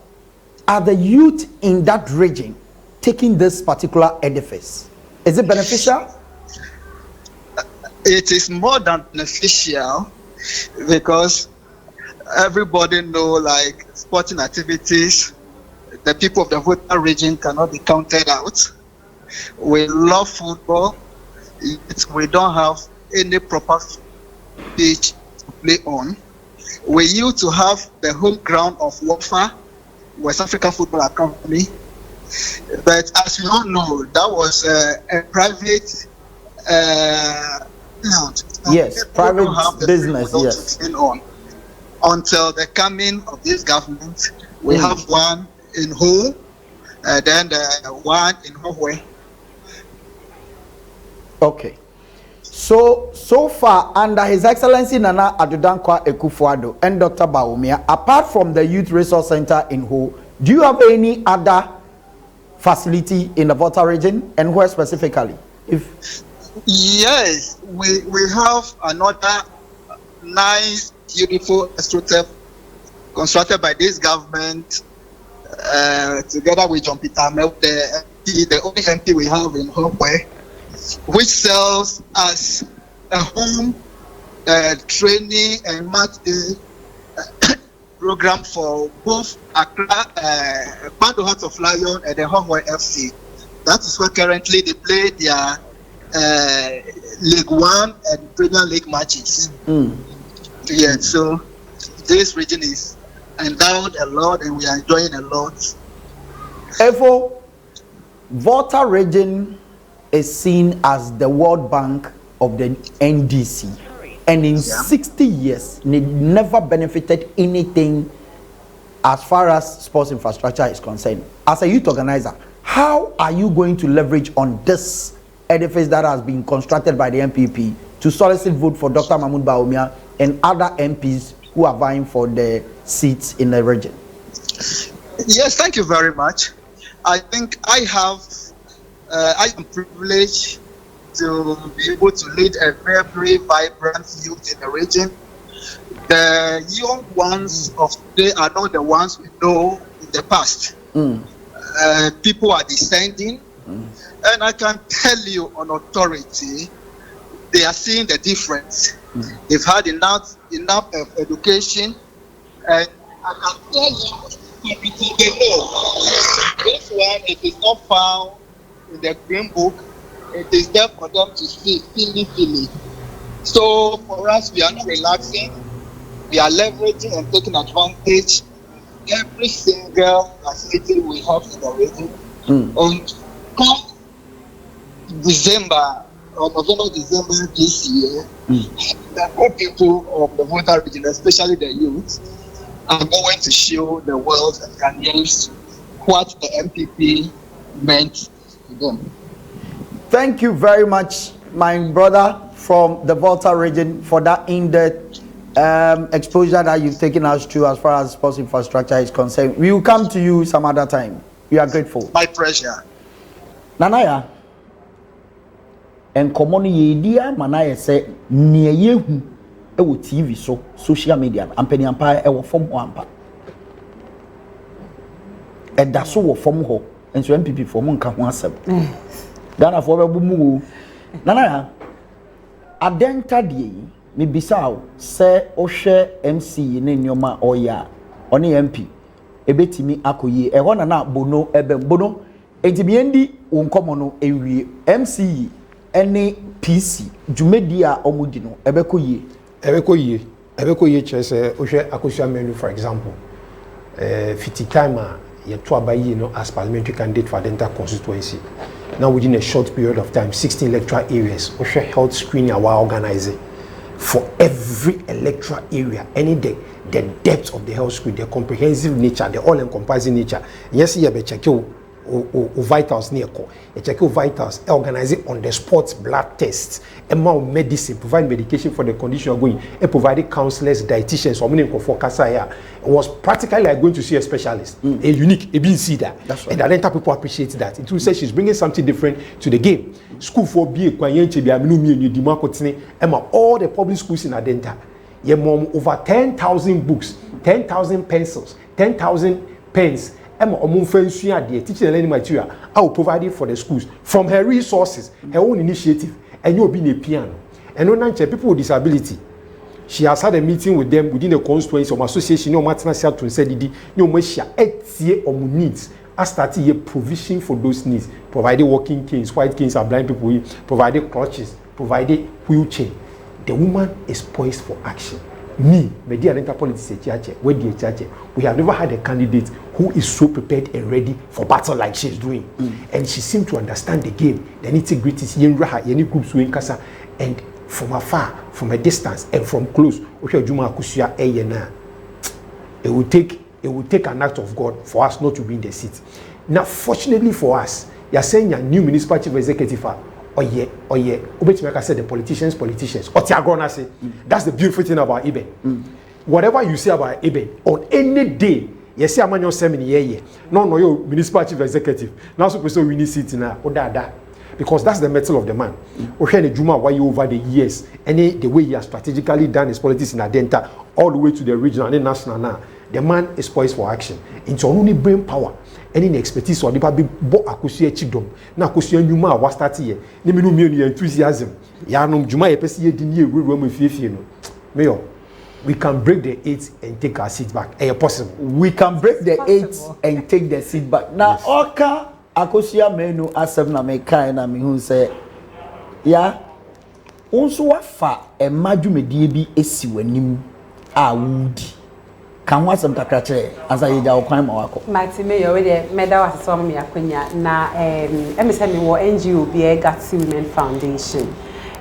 are the youth in that region taking this particular edifice? Is it beneficial? It is more than beneficial because everybody know, like, sporting activities, the people of the Volta region cannot be counted out. We love football. We don't have any proper pitch to play on. We used to have the home ground of WAFA, West African Football Academy, but as you all know, that was a private field. So Yes, people private don't have the business, freedom yes. to train on. Until the coming of this government, we have one in Ho, then the one in Howe. Okay. So far, under His Excellency Nana Addo Dankwa Akufo-Addo and Dr. Bawumia, apart from the Youth Resource Center in Ho, do you have any other facility in the Volta region, and where specifically? Yes, we have another nice, beautiful AstroTurf constructed by this government together with John Peter Mel, the MP, the only MP we have in Hope, which serves as a home training and match day program for both Accra, Bando Hearts of Lion, and the Hope FC. That is where currently they play their League One and Premier League matches. Yeah, so this region is endowed a lot, and we are enjoying a lot. Efo, Volta region is seen as the World Bank of the NDC, and in 60 years, it never benefited anything as far as sports infrastructure is concerned. As a youth organizer, how are you going to leverage on this edifice that has been constructed by the MPP to solicit vote for Dr. Mahmoud Bawumia and other MPs who are vying for the seats in the region? Yes, thank you very much. I think I am privileged to be able to lead a very vibrant youth in the region. The young ones of today are not the ones we know in the past. People are descending, and I can tell you on authority, they are seeing the difference. They've had enough of education, and I can tell you, they know this one, it is not found in the green book. It is there for them to see freely. So for us, we are not relaxing. We are leveraging and taking advantage of every single facility we have in the region. And come December or November, December this year, the whole people of the Volta region, especially the youth, are going to show the world and Ghanaians what the MPP meant to them. Thank you very much, my brother from the Volta region, for that in-depth exposure that you've taken us through as far as sports infrastructure is concerned. We will come to you some other time. We are grateful. My pleasure. Nanaya, and common idea, Manaya say, near you, TV, so social media, and Penny Empire, from Wampa. And that's so from ho, and so MPP for Monka one. Ghana for Bumu. Nanaya, Adenta di, me bisao, say, Oshe MC, Ninyoma, Oya, Oni MP, Ebetimi Akoye, a one and out Bono, Eben Bono, Etibiendi, Uncomono, Ewi, MC, any PC, Jumedia Omudino, Ebekoye. Ebekoye, chess, Oshe Akosia Menu, for example. 50 timer, yet to abayi, as parliamentary candidate for Adenta constituency. Now within a short period of time, 16 electoral areas, Oshe health screening our organizing for every electoral area, any day, the depth of the health screen, the comprehensive nature, the all-encompassing nature. Yes, you have check you o vitals near call. You check your vitals, organize it on the spot blood tests, amount medicine, provide medication for the condition you're going, and provide counselors, dietitians, or meaning for Kasaya. It was practically like going to see a specialist, a unique, a BC that. Right. And Adenta people appreciate that. It will say she's bringing something different to the game. School for be all the public schools in Adenta. Yeah, mom, over 10,000 books, 10,000 pencils, 10,000 pens. Teaching and learning material. I will provide it for the schools from her resources, her own initiative, and you'll be in a piano. And on people with disability, she has had a meeting with them within the constituency of association. No matter what to say, no matter needs. I started a provision for those needs. Provided walking canes, white canes are blind people. Provided crutches, provided wheelchair. The woman is poised for action. Me, media and politics, we have never had a candidate who is so prepared and ready for battle like she's doing. And she seems to understand the game, the nitty-gritties, any groups in Kasa, and from afar, from a distance, and from close, it will take an act of God for us not to be in the seat. Now, fortunately for us, you are saying a new municipal chief executive. Oh yeah. Like said, the politicians. That's the beautiful thing about Ibe. Whatever you say about Ibe, on any day, you see a man seminar, no, your municipal chief executive. Now, suppose we need seat now, because that's the metal of the man. Why over the years, the way he has strategically done his politics in Adenta, all the way to the regional and national now, the man is poised for action. It's only brain power. Any expertise or the bo akusia chidom na akusia nyuma wa start here ni menu mienu enthusiasm ya no djuma ye pese ye di ni ewuwu mu fiefie no mayor we can break the 8 and take our seat back. Possible. We can break the 8 and take the seat back. Now, Oka Akosia menu asem na me kai na me hu say ya onso wafa e madwumedie bi esi wanim a wudi. Can want some kakra as I yija okwan ma wako. Mati me yo we de medal asesom me akonya na say me wo NGO be Gatsi Women Foundation.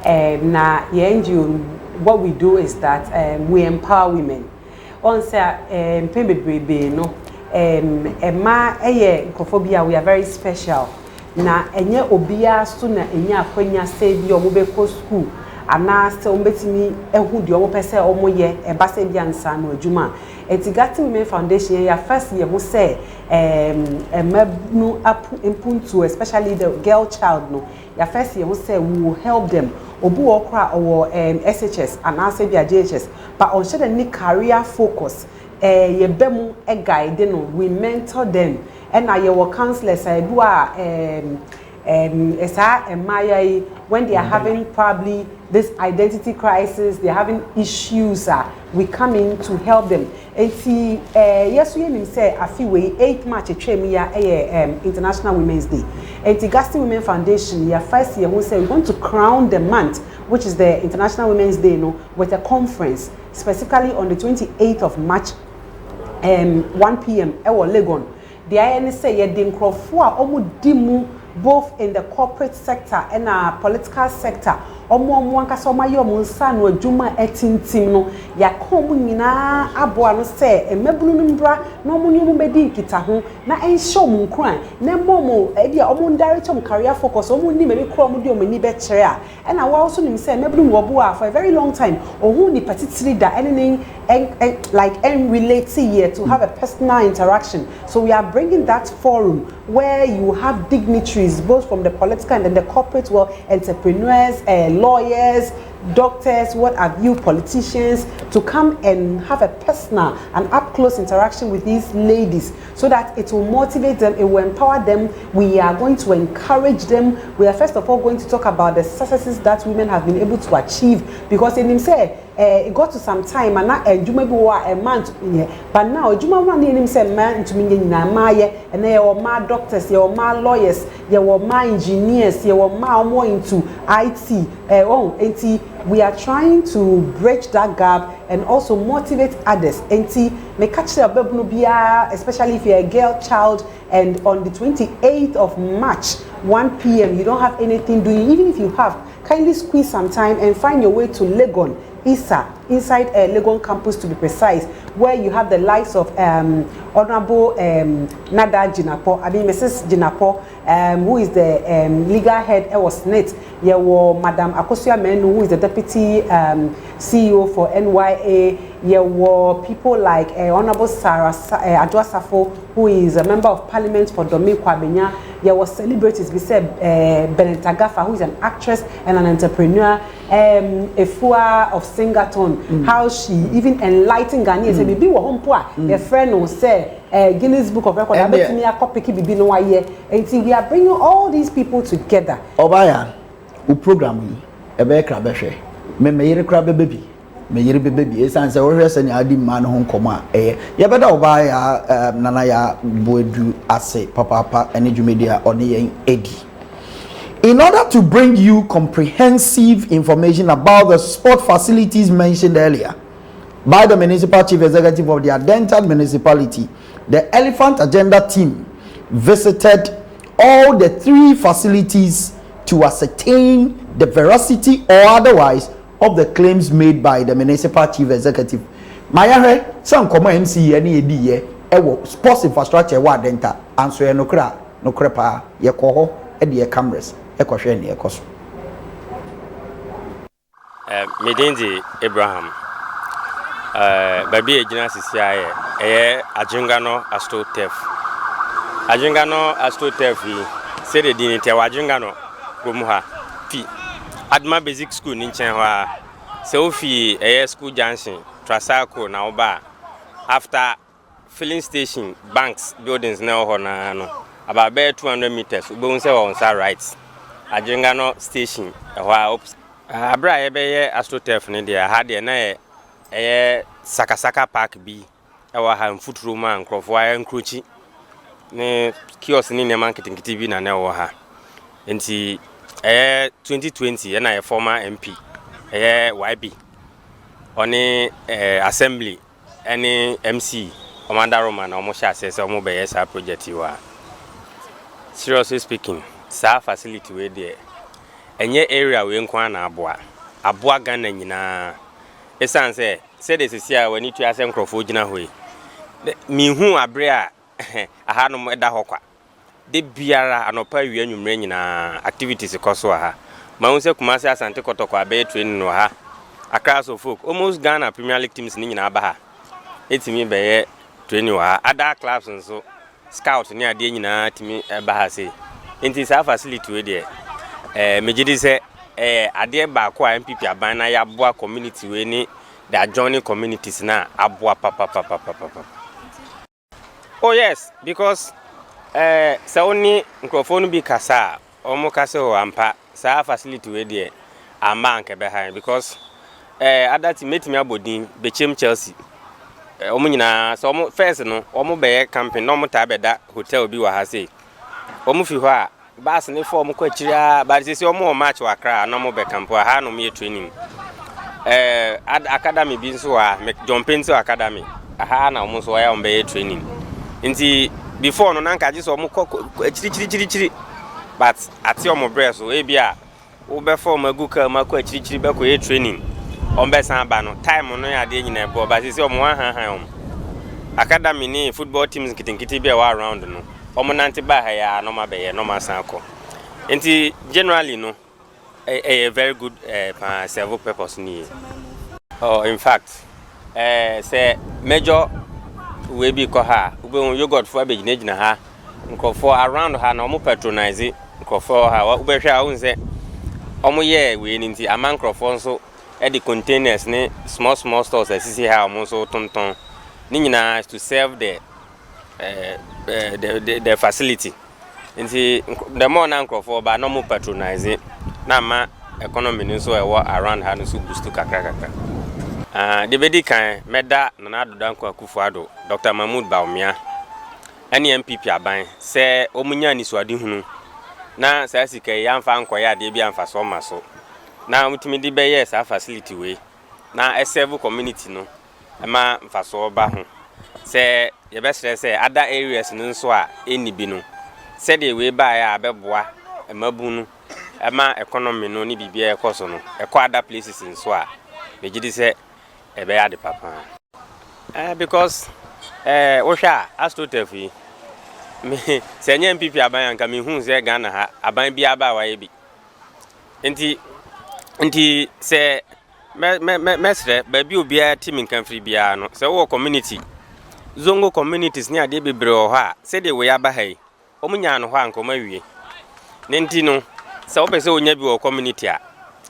Na ye NGO, what we do is that we empower women. On say pembebrebe no ma eye nkofobia we are very special. Na enye obia so na enye akonya say bi omo be ko school. Ana se ombetimi ehu de omo pese omo ye eba se bia nsa no adwuma. Eti Gatsi Women Foundation ya first ye ho say mabnu impuntu, especially the girl child no ya first ye ho say we will help them obu okra or SHS and also bia JHS but on share the career focus ye bemu e guide no, we mentor them and na ye wo counselors I do when they are having probably this identity crisis, they are having issues, we come in to help them. And see, yes, we say a few way 8 March International Women's Day. And the Gatsi Women Foundation, first year we say we want to crown the month, which is the International Women's Day, with a conference specifically on the 28th of March, 1 p.m. Legon. The INS say ye din krofo omu dimu both in the corporate sector and political sector. Omo ankasa omaye omo nsa no adwuma etintim no yakom nyina abo ano se emebunu mbra na omo nyumu bedi nkita ho na enhye omo nkran na momo e dia omo direct om career focus omo ni mebi kro omo di omo ni be kire a na wa also nim se emebunu wobo a for a very long time ohun ni petitiri da anything like relate here to have a personal interaction. So we are bringing that forum where you have dignitaries both from the political and then the corporate world, entrepreneurs, lawyers, doctors, what have you, politicians, to come and have a personal and up-close interaction with these ladies so that it will motivate them, it will empower them. We are going to encourage them. We are first of all going to talk about the successes that women have been able to achieve, because in him say it got to some time and now you may be a month but now you may him say man to me and there are more doctors, there are more lawyers, there are more engineers, there are more into IT. We are trying to bridge that gap and also motivate others. Enti me catch your baby no bia, especially if you're a girl child, and on the 28th of March 1 p.m. you don't have anything doing. Even if you have, kindly squeeze some time and find your way to Legon Isa, inside Legon campus to be precise, where you have the likes of Honorable Nada Jinapo, I mean Mrs. Jinapo, who is the legal head was SNIT. There were Madam Akosua Menu, who is the deputy CEO for NYA. There were people like Honorable Sarah Adwa Safo, who is a member of parliament for Domin Kwabenya. There were celebrities, we said Benetta Gaffa, who is an actress and an entrepreneur. Efua of Singaton, how she even enlightened Ghanaians. Say, "Bibi wo hompo a your friend will say Guinness Book of Records. Abeti me copy bibi no waye." And we are bringing all these people together. Obaya, u program ebe kra behwe. Me yire kra bebi. Me yire bebi. Esan se wo hwe se ni adi man ho nkoma ye beda obaya nana ya boedu ase papa ene dwumedia one yen edi. In order to bring you comprehensive information about the sport facilities mentioned earlier by the Municipal Chief Executive of the Adentan Municipality, the Elephant Agenda team visited all the 3 facilities to ascertain the veracity or otherwise of the claims made by the Municipal Chief Executive. Mayahe, some common MC any idea, sports infrastructure wa Adenta, and so no crepa, ye coho, and the cameras. Medindi Abraham. Baby Agina Sisia, Ajungano Astrotef. Ajungano Astrotef, said the dignity of Ajungano, Gumuha, P. Adma Basic School in Chenwa, Sophie, School Junction, Trasaco, Naoba. After filling station, banks, buildings now, about 200 meters, we won't say on our rights. Ajungano station, a while. Abra ebe Astrotef in India had a Sakasaka Park B. Our hand foot room and Crofwire and Cruchy. Ne kiosk in the marketing TV na never. And see 2020 and I former MP, YB. On a assembly, any MC, Commander Roman, almost says a mobile project you are. Seriously speaking, sa facility we there. Enye area we nkwa na aboa Ghana nyina esan say this is here we need to ask nkrofo gina hoyi mi hu abre a aha no eda hokwa de biara anopa wi anwumre nyina activities koso ha ma hu se Kumasi Asante Kotoko abe training no ha across of folk almost Ghana Premier League teams ni nyina aba ha etimi be training ha other clubs nso scout ni ade nyina timi eba ha say enti sa facility we there mejidi se ade ba ko MPP aban na ya boa community we ni the adjoining communities na aboa papa. Oh yes, because sa oni microphone bi kasa omo kasa o ampa sa facility we there ama nke be ha because other team metimi abodin bechem Chelsea omo nyina so omo first no omo be camping no omo ta beda hotel bi wa ha say omo fi ho a bas ne form ko akira ba se omo match wa kra no mo be camp ha no me training academy bi nso wa jumping to academy ha na omo so ya omo be training nti before no nanka je so omo ko chiri but ati omo breast so e bia wo be form aguka ma ko chiri be ko e training omo be san ba no time no ya de nyina bo ba se omo han academy ni football teams kitinkiti be wa around no omo nanti ba ha ya no ma be ye no ma san ko nti generally no a very good serve purpose ni oh in fact say major we be ko ha ube yogurt for be gina ha nko for around ha na omo patronize nko for ha ube hwa won say omo ye we ni nti aman nkrofo nso e the containers ni small stores asisi ha omo so tonton ni nyina to serve the facility. Nti the more na nkrofo ba no mo patronize na ma economy ni so e around ha no so boost kakra. The bedi kan meda na adodan kwa Kufuado Dr. Mahmoud Baumia ani MPP aban se omunya ni so ade hunu na sa sika yamfa nkoya de bi amfa so maso na mutimi di be yes a facility we na serve community no ma mfaso ba ho se ye be sere se other areas no so a eni bi no se de we ba ya abeboa mabu no ma economy no ni bibia ekoso no other places nso a me gidi se e be ya de papa because wo hwa AstroTurf yi me se nya MPP aban anka me hu se Ghana ha aban bi aba wa ye bi nti se mesre baby obia team nkan free bia no se wo community zongo communities ni ade bebre ho ha se de we aba hai omunya no ho anko mawie nenti no se wo pese onya bi wo community a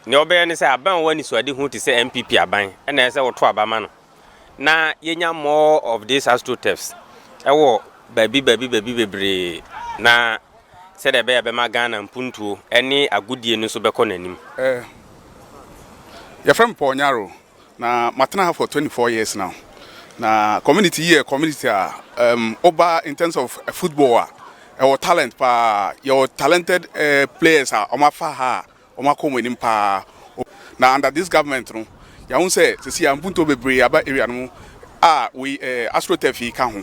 ne obe ne se aban wani so ade hu ti se MPP aban na se wo to abama no na yenya more of this AstroTurfs ewo baby bebre na se de be ma Ghana mpuntuo ene agudie no so be konanim Your friend Paul Nyaro, na matana for 24 years now. Na community here, community over in terms of football, our talent pa, your talented players are omafaha, omakomo pa. Na under this government, no, ya unse se si ampunto bebre aba area no, we AstroTurf ka ho.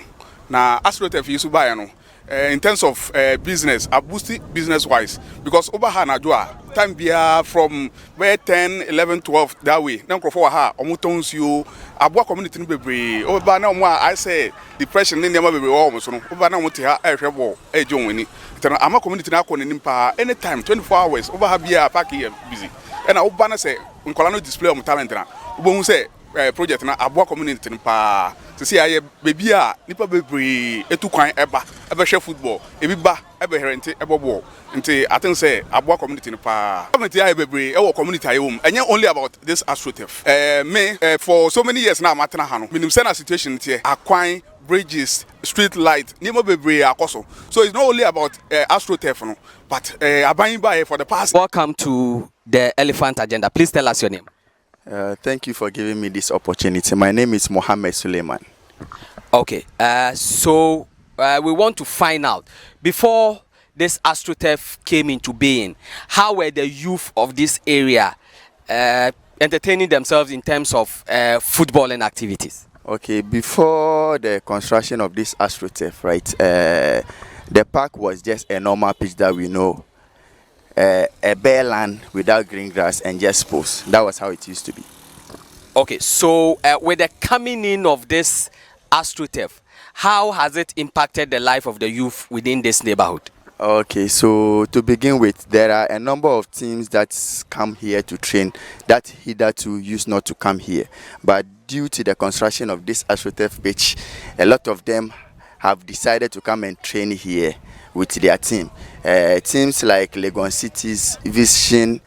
Na AstroTurf yi so ba no. In terms of business, a boosted business wise, because over Hanajua, time bia from where 10, 11, 12 that way. Now for ha, omutons you, abwa community no bebre. Over now I say depression ni nyama bebre almost no. Over now muti ha ehwebo ejon weni. Tena ama community na ko nim pa anytime 24 hours over ha bia park here busy. And over na say nkola no display of talent na. Obo hu say project na abwa community pa. To see aye baby a nipa bebre etu kwan eba hwe football ebi ba ebe herente ebobo nti I think say abwa community no pa government aye bebre e wo community aye wom enye only about this AstroTurf me for so many years now matena ha no minim say na situation tie akwan bridges street light nimo bebre akoso so it's not only about AstroTurf no but aban ba for the past. Welcome to the Elephant Agenda. Please tell us your name. Thank you for giving me this opportunity. My name is Mohammed Suleiman. Okay, so we want to find out, before this AstroTurf came into being, how were the youth of this area entertaining themselves in terms of footballing activities? Okay, before the construction of this AstroTurf, right, the park was just a normal pitch that we know. A bare land without green grass and just posts. That was how it used to be. Okay, so with the coming in of this AstroTurf, how has it impacted the life of the youth within this neighborhood? Okay, so to begin with, there are a number of teams that come here to train that hitherto used not to come here. But due to the construction of this AstroTurf pitch, a lot of them have decided to come and train here with their team. Teams like Legon Cities, Vision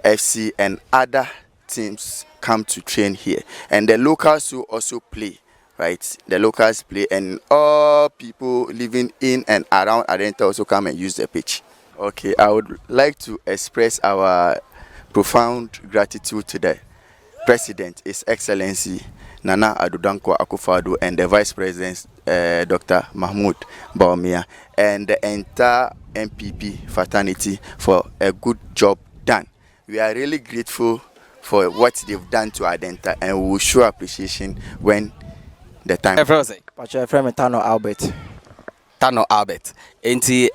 FC and other teams come to train here. And the locals who also play, right? The locals play and all people living in and around Adenta also come and use the pitch. Okay, I would like to express our profound gratitude to the President, His Excellency Nana Addo Dankwa Akufo-Addo, and the Vice President, Dr. Mahmoud Bawumia, and the entire MPP fraternity for a good job done. We are really grateful for what they've done to Adenta, and we will show appreciation when the time. Tano Albert. Tano Albert. Enti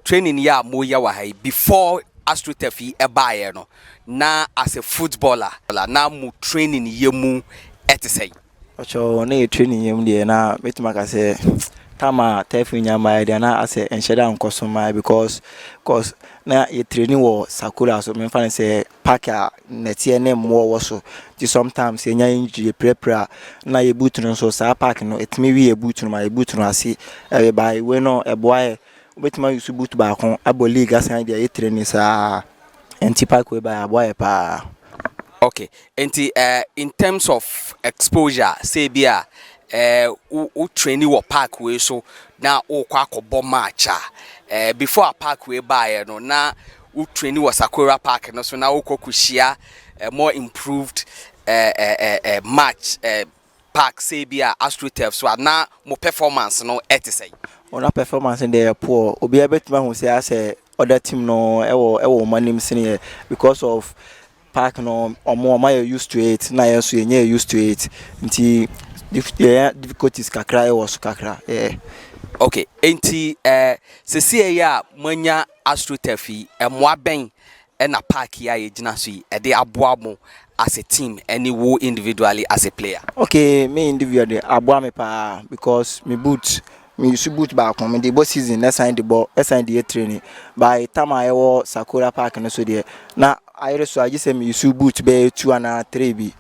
training ya mo ya wa before AstroTurf ebaye no na as a footballer na mu training ye mu etesey. Ocho na training ye mu de na metima ka say kama turf nyama de na as a ensheda nkosoma because na ye training wo Sakura so me fan say pack a netie ne mo wo so ti sometimes ye nya injury prepare na ye boot no so sa pack no etimi wi ye boot no ma ye boot no ase e by we no e boy obetima use boot ba kon abo league asan dia ye training sa enti pack we by boy pa. Okay, enti in terms of exposure say bia u training wo park we so na o kwa akobo match before a park we buy no na u training wo Sakura Park no so na o kokushia more improved match park say bia AstroTurf so na mo performance no etesey ona performance in the poor obi betima hu say as other team no e wo manim senior because of park no omo used to it na yeso yenye used to it nti difficulties kakra was kakra okay enti sesi ya manya astroturf emwa ben na park ya yegina so yi e de aboa mo as a team any wo individually as a player. Okay, me individually aboa me pa because me boot me use boot back on me the both season na sign the ball sign the training by time I was Sakura Park no so there na I so I just say me use boot be 2 and 3 bi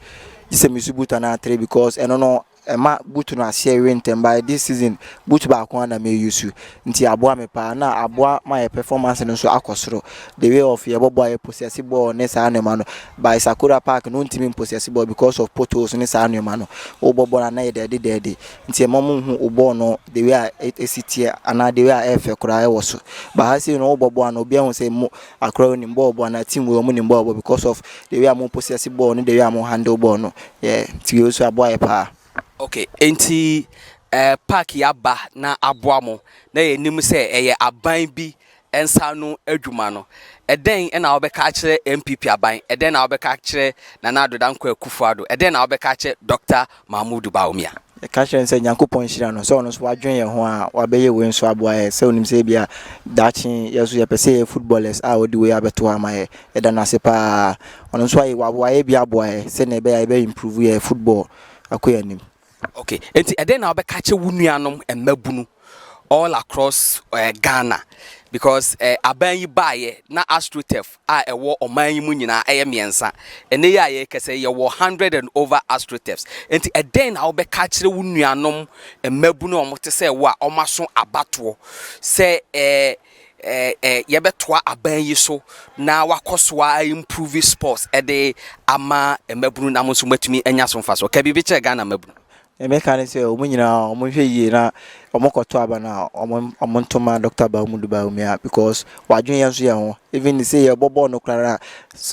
just say me use boot and 3 because I don't know ma boot no share winter by this season boot back one na me use nti aboa me pa na aboa my performance no so akosoro the way of your boy possess ball ne sa no man by Sakura Park no ntimi possess ball because of potholes ne sa no man o bobo na e dey nti e mom hu o ball no the way it sit here and the way e fe kura e woso but I say no bobo na obi hu say mo akra ni ball na team we mo ni ball because of the way am possess ball no the way am handle ball no yeah ti o so aboa e pa. Okay, enti park ya ba na aboa mo na yenim se eye aban bi ensa no adwuma no eden na obeka kire MPP aban eden na obeka kire Nana Addo Dankwa Akufo-Addo eden na obeka kire Dr. Mahmoud Bawumia e ka kire se Nyankopon hira no so no so wadwen ye ho a wabeye we nso aboa ye se onim se bia dachin yeso ye pese footballers a odi we abeto ama ye eden na se pa ono so ayi waboa ye bia aboa ye se na be improve ye football akoyanim. Okay, enti eden na obeka kire wunuanom emmabunu all across Ghana because aban yi baaye na astroturf a ewo oman yi mu nyina eye miensa ene ya ye kese ye 100 and over astroturfs enti eden na obeka kire wunuanom emmabunu omote se wo a omaso abato se yebetoa aban yi so na wakosoa improve sports ede ama emmabunu na muso matumi anya so mfa so ka bibi che Ghana mabunu Emeka say omunyina omunhwe yi na omokoto aba na omontoma Dr. Mahmoud Bawumia because wadwen yanso ye ho even say ye bobo no klara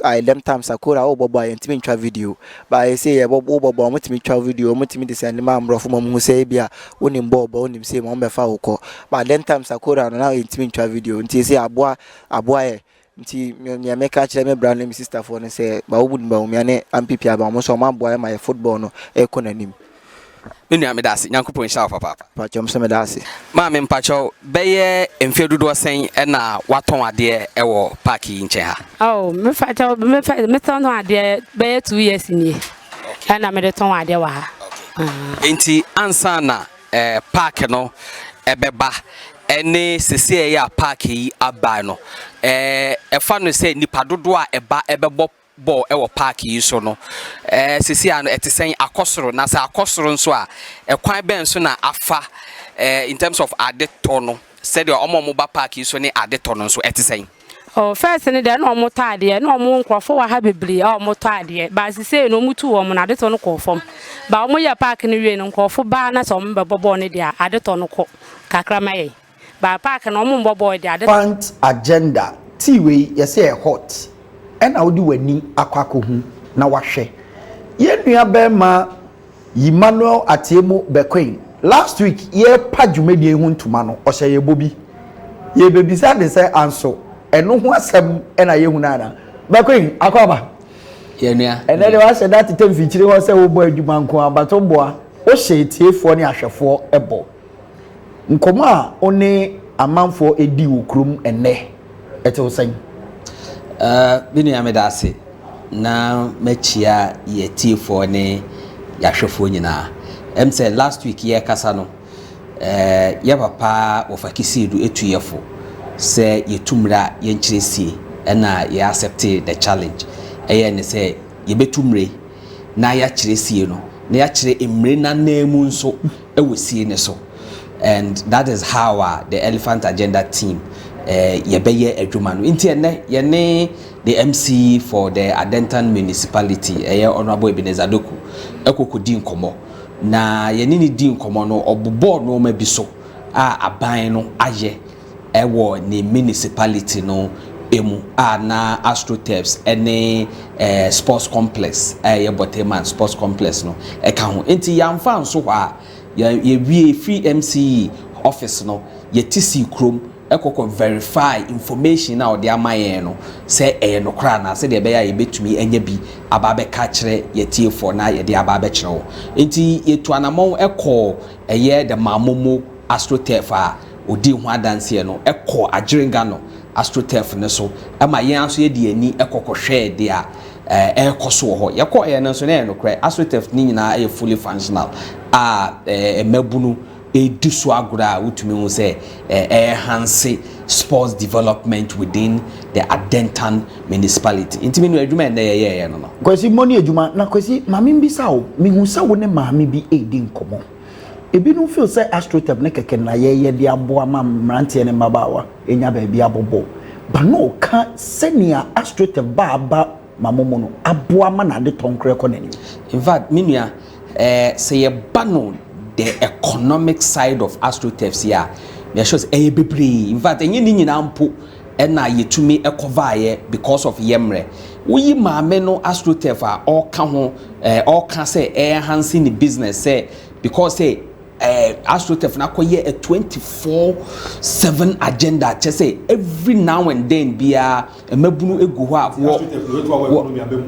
I them times Sakura o bobo yentimi ntwa video but I say ye bobo omotimi twa video omotimi de send ma amrofo mo say bia onim bobo onim say mo befa woko but them times Sakura no na yentimi ntwa video nti say aboa ye nti me make kire me brand name sister for no say Mahmoud Bawumia ne MPP aba mo so ma aboa my football no ekonanim. Mini amedasi Nyankopon hia papa pachom se medasi ma me mpacho beye emfedudo sen na waton ade e wo park yi nche ha oh me facho me ton ade beye 2 years ni na me de ton ade wa ha enti ansa na park no ebeba ene sese ya park yi aba no efa no se nipa dodo a eba ebebo ball ewo park yi so no sisi ano etisen akosoro na sa akosoro nso a ekwan ben so na afa in terms of adeto no said your omoba park yi so ne adeto no nso etisen oh first ne de no omoto ade no omo nkrofo wa ha bebri a omoto ade ba sisi no mutu wo mo na adeto no ko fom ba omo ya park ne wie no nkrofo ba na so omo bebo ne dia adeto no ko kakra maye ba park no omo bebo de adeto point agenda tiwe yese hot and I would do any aquacohu na wahwe. Ye nua bema Emmanuel Atiemu Bequin. Last week, ye pajumedi ehun tumano ose ye bobi. Ye bebisa de say anso. Eno ho asem e na ye hunana. Bequin akwaba. Ye nua. Ene de wa say that tem fichire ho say wo bo adwuma nko abato boa. O hye tiefo ne ahwefo ebo. Nkomo a one amanfo edi okrum ene. Ete wo say bini amedase na mechia ye tifo ne yahwefo nyina say last week ye kasa no ye papa ofakisidu etuyefo se yetumra ye nchiresi na ye accept the challenge ne se ye betumre na ya chiresi no na ya chire emre na nemu nso ewosie ne so and that is how the Elephant Agenda team yebeye adwuma no nti ene ye ne the MC for the Adentan municipality honorable Ebenezer Doku ekokodi nkomo na ye ni di nkomo no obobo no ma bi so a aban no aye ewo ni municipality no emu na astroturfs ene sports complex ye Boteman sports complex no ka ho nti yamfa nso hwa ye wie free MC office no ye tisi krom ekoko verify information na odi amaye no se no kra na se de be ya yebetumi enye bi ababe ka kire yetiefo na ye de ababe kire wo enti yetu anamon eko the mamomo AstroTurf a odi ho adanse no eko agiringa no AstroTurf ne so ama yen aso ye de ani ekoko hwe de a ekoso ho yeko no so na no kra AstroTurf ni nyina e fully functional mabunu edisu agura utumi hu say enhance sports development within the Adentan municipality intimi no adwuma na ye no kwesi money adwuma na kwesi mami mbisa wo mi hu sa wo ne mami bi edi nkomo ebi no feel say AstroTurf ne keke na ye de aboa ma mrante ne mabawa enya ba bi abobo ba no ka senia AstroTurf ba mamomo no aboa ma na de tonkre ko nani in fact minua say ye ba no the economic side of AstroTurf here me shows bebre in fact enye ni nyina mpo na yetumi ekovaye because of yemre we maame no AstroTurf all can say enhancing the business say because say AstroTurf na koye a 24/7 agenda che say every now and then bia mabunu egu ho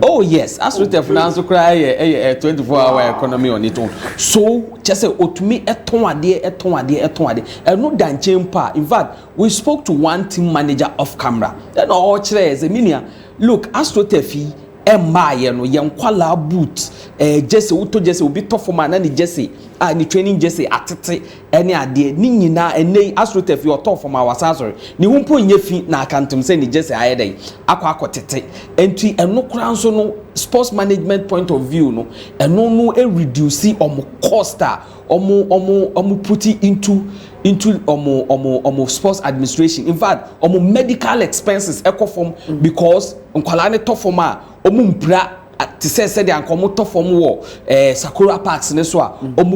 oh yes AstroTurf na so cry a 24-hour economy on it own so che say otumi eton ade no dan chempa in fact we spoke to one team manager off camera then all chere say minia look AstroTurf maye no yenkwala boot jesse uto jesse obi tofoma na ni jesse ni training jesse atete ene ade ni nyina ene AstroTurf yo tofoma wasasori ni humpo nyefi na akantum se ni jesse ayedai akotete enti eno kura nso no sports management point of view no eno no reduce cost omo put it into sports administration in fact medical expenses eco because nkwala ne tofoma mpra ti se de ankomo tofom wo Sakura Parks ne so a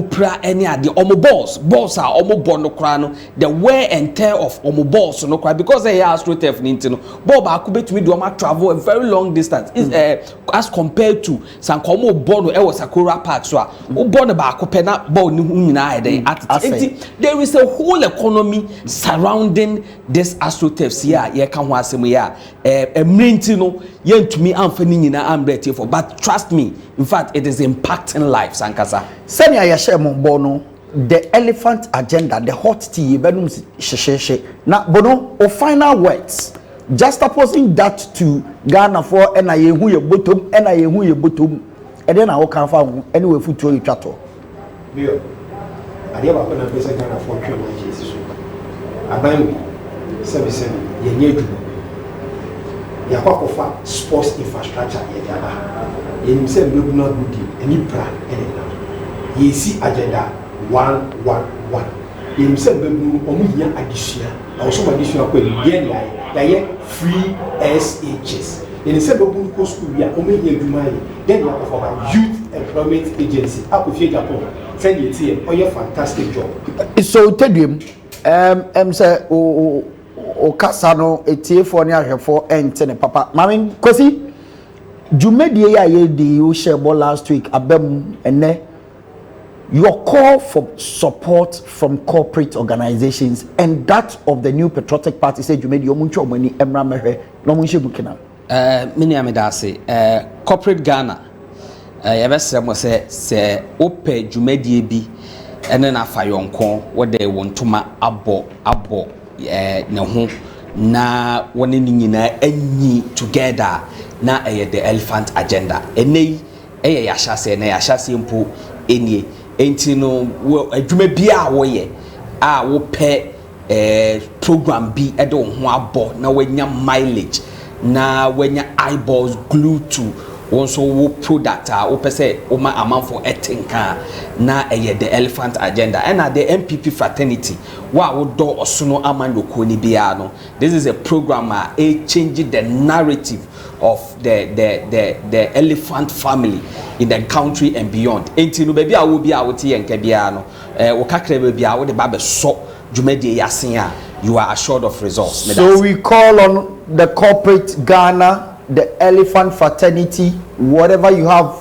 pra ene ade balls a bo no kra no the wear and tear of balls no kra because they AstroTurf ni ntino ball ba ko betumi do ma travel a very long distance as compared to sankomo ball no Sakura Parks so a ball no ba ko pe na ball ni hu nyina ede there is a whole economy surrounding this AstroTurf here ye ka ho asem ya emrenti no yentumi amfa ni nyina ambrete for but trust me in fact it is impacting lives ankasa senia ya share mo bono the elephant agenda the hot tea benum shesheshe na bono o final words just opposing that to Ghana for na yehu ye bottom e dey na wo kan fa hu anyway futuo itwato bio ade ba ko na pesa Ghana for twa na Jesus so aban service ye nyedu ya kwa kofa sports infrastructure ye daba ye nimse mbebu na gudi eni pra ene na ye si agenda 111 ye nimse mbebu omu nya addition na oso addition akwa ye ya ye free SHS ye nimse mbebu ko school ya omu ye adwuma ye then ya kofa youth employment agency akofie Japan send ye tie oye fantastic job so tedwem say o kasa no etiefo ne ahwefo ente ne papa mami kosi jumedie ya ye di o share ball last week abem ene your call for support from corporate organizations and that of the new patriotic party say jumedie omuncho omani emra mehwe no munche bukina mini amedase corporate Ghana yebesere mo se ope jumedie bi ene na fayonko wode wontuma abo ne ho na woni nyina anyi together na the elephant agenda enei ya hyase na ya hyase mpo enie enti no adwuma bia wo ye a wo pe program bi e de ho abo na wanya mileage na wanya eyeballs glued to also wo product wo pese wo ma amanfo etinka na the elephant agenda and the MPP fraternity wa wo do osono amando ko ni bia no this is a program changing the narrative of the elephant family in the country and beyond enti no bia wo bia wo tie nka bia no wo kakra bia wo de ba be so jumedi yasen a you are assured of results so we call on the corporate Ghana, the elephant fraternity, whatever you have,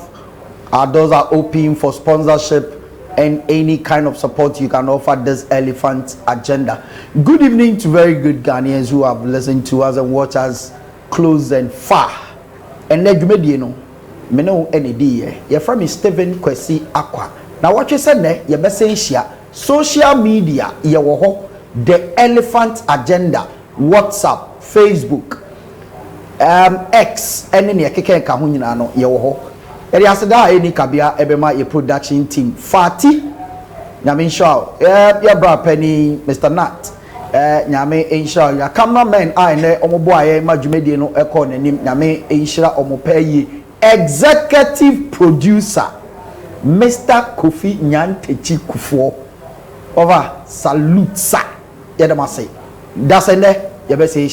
our doors are open for sponsorship and any kind of support you can offer this elephant agenda. Good evening to very good Ghanaians who have listened to us and watched us close and far. And then you know, me know any day. You're from Stephen Kwesi Aqua. Now what you said there, you're share social media. You the elephant agenda, WhatsApp, Facebook, X, and then you can come in and you Eri aseda eni kabia ebema ye production team Fati nyame inshallah ya bra penny Mr. Nat nyame inshallah ya cameraman ne omobo aye madwumedie no ekọ nanim nyame inshallah omopayi executive producer Mr. Kofi Nyantechi Kufuor over salute sa yedama say that's ene ye be say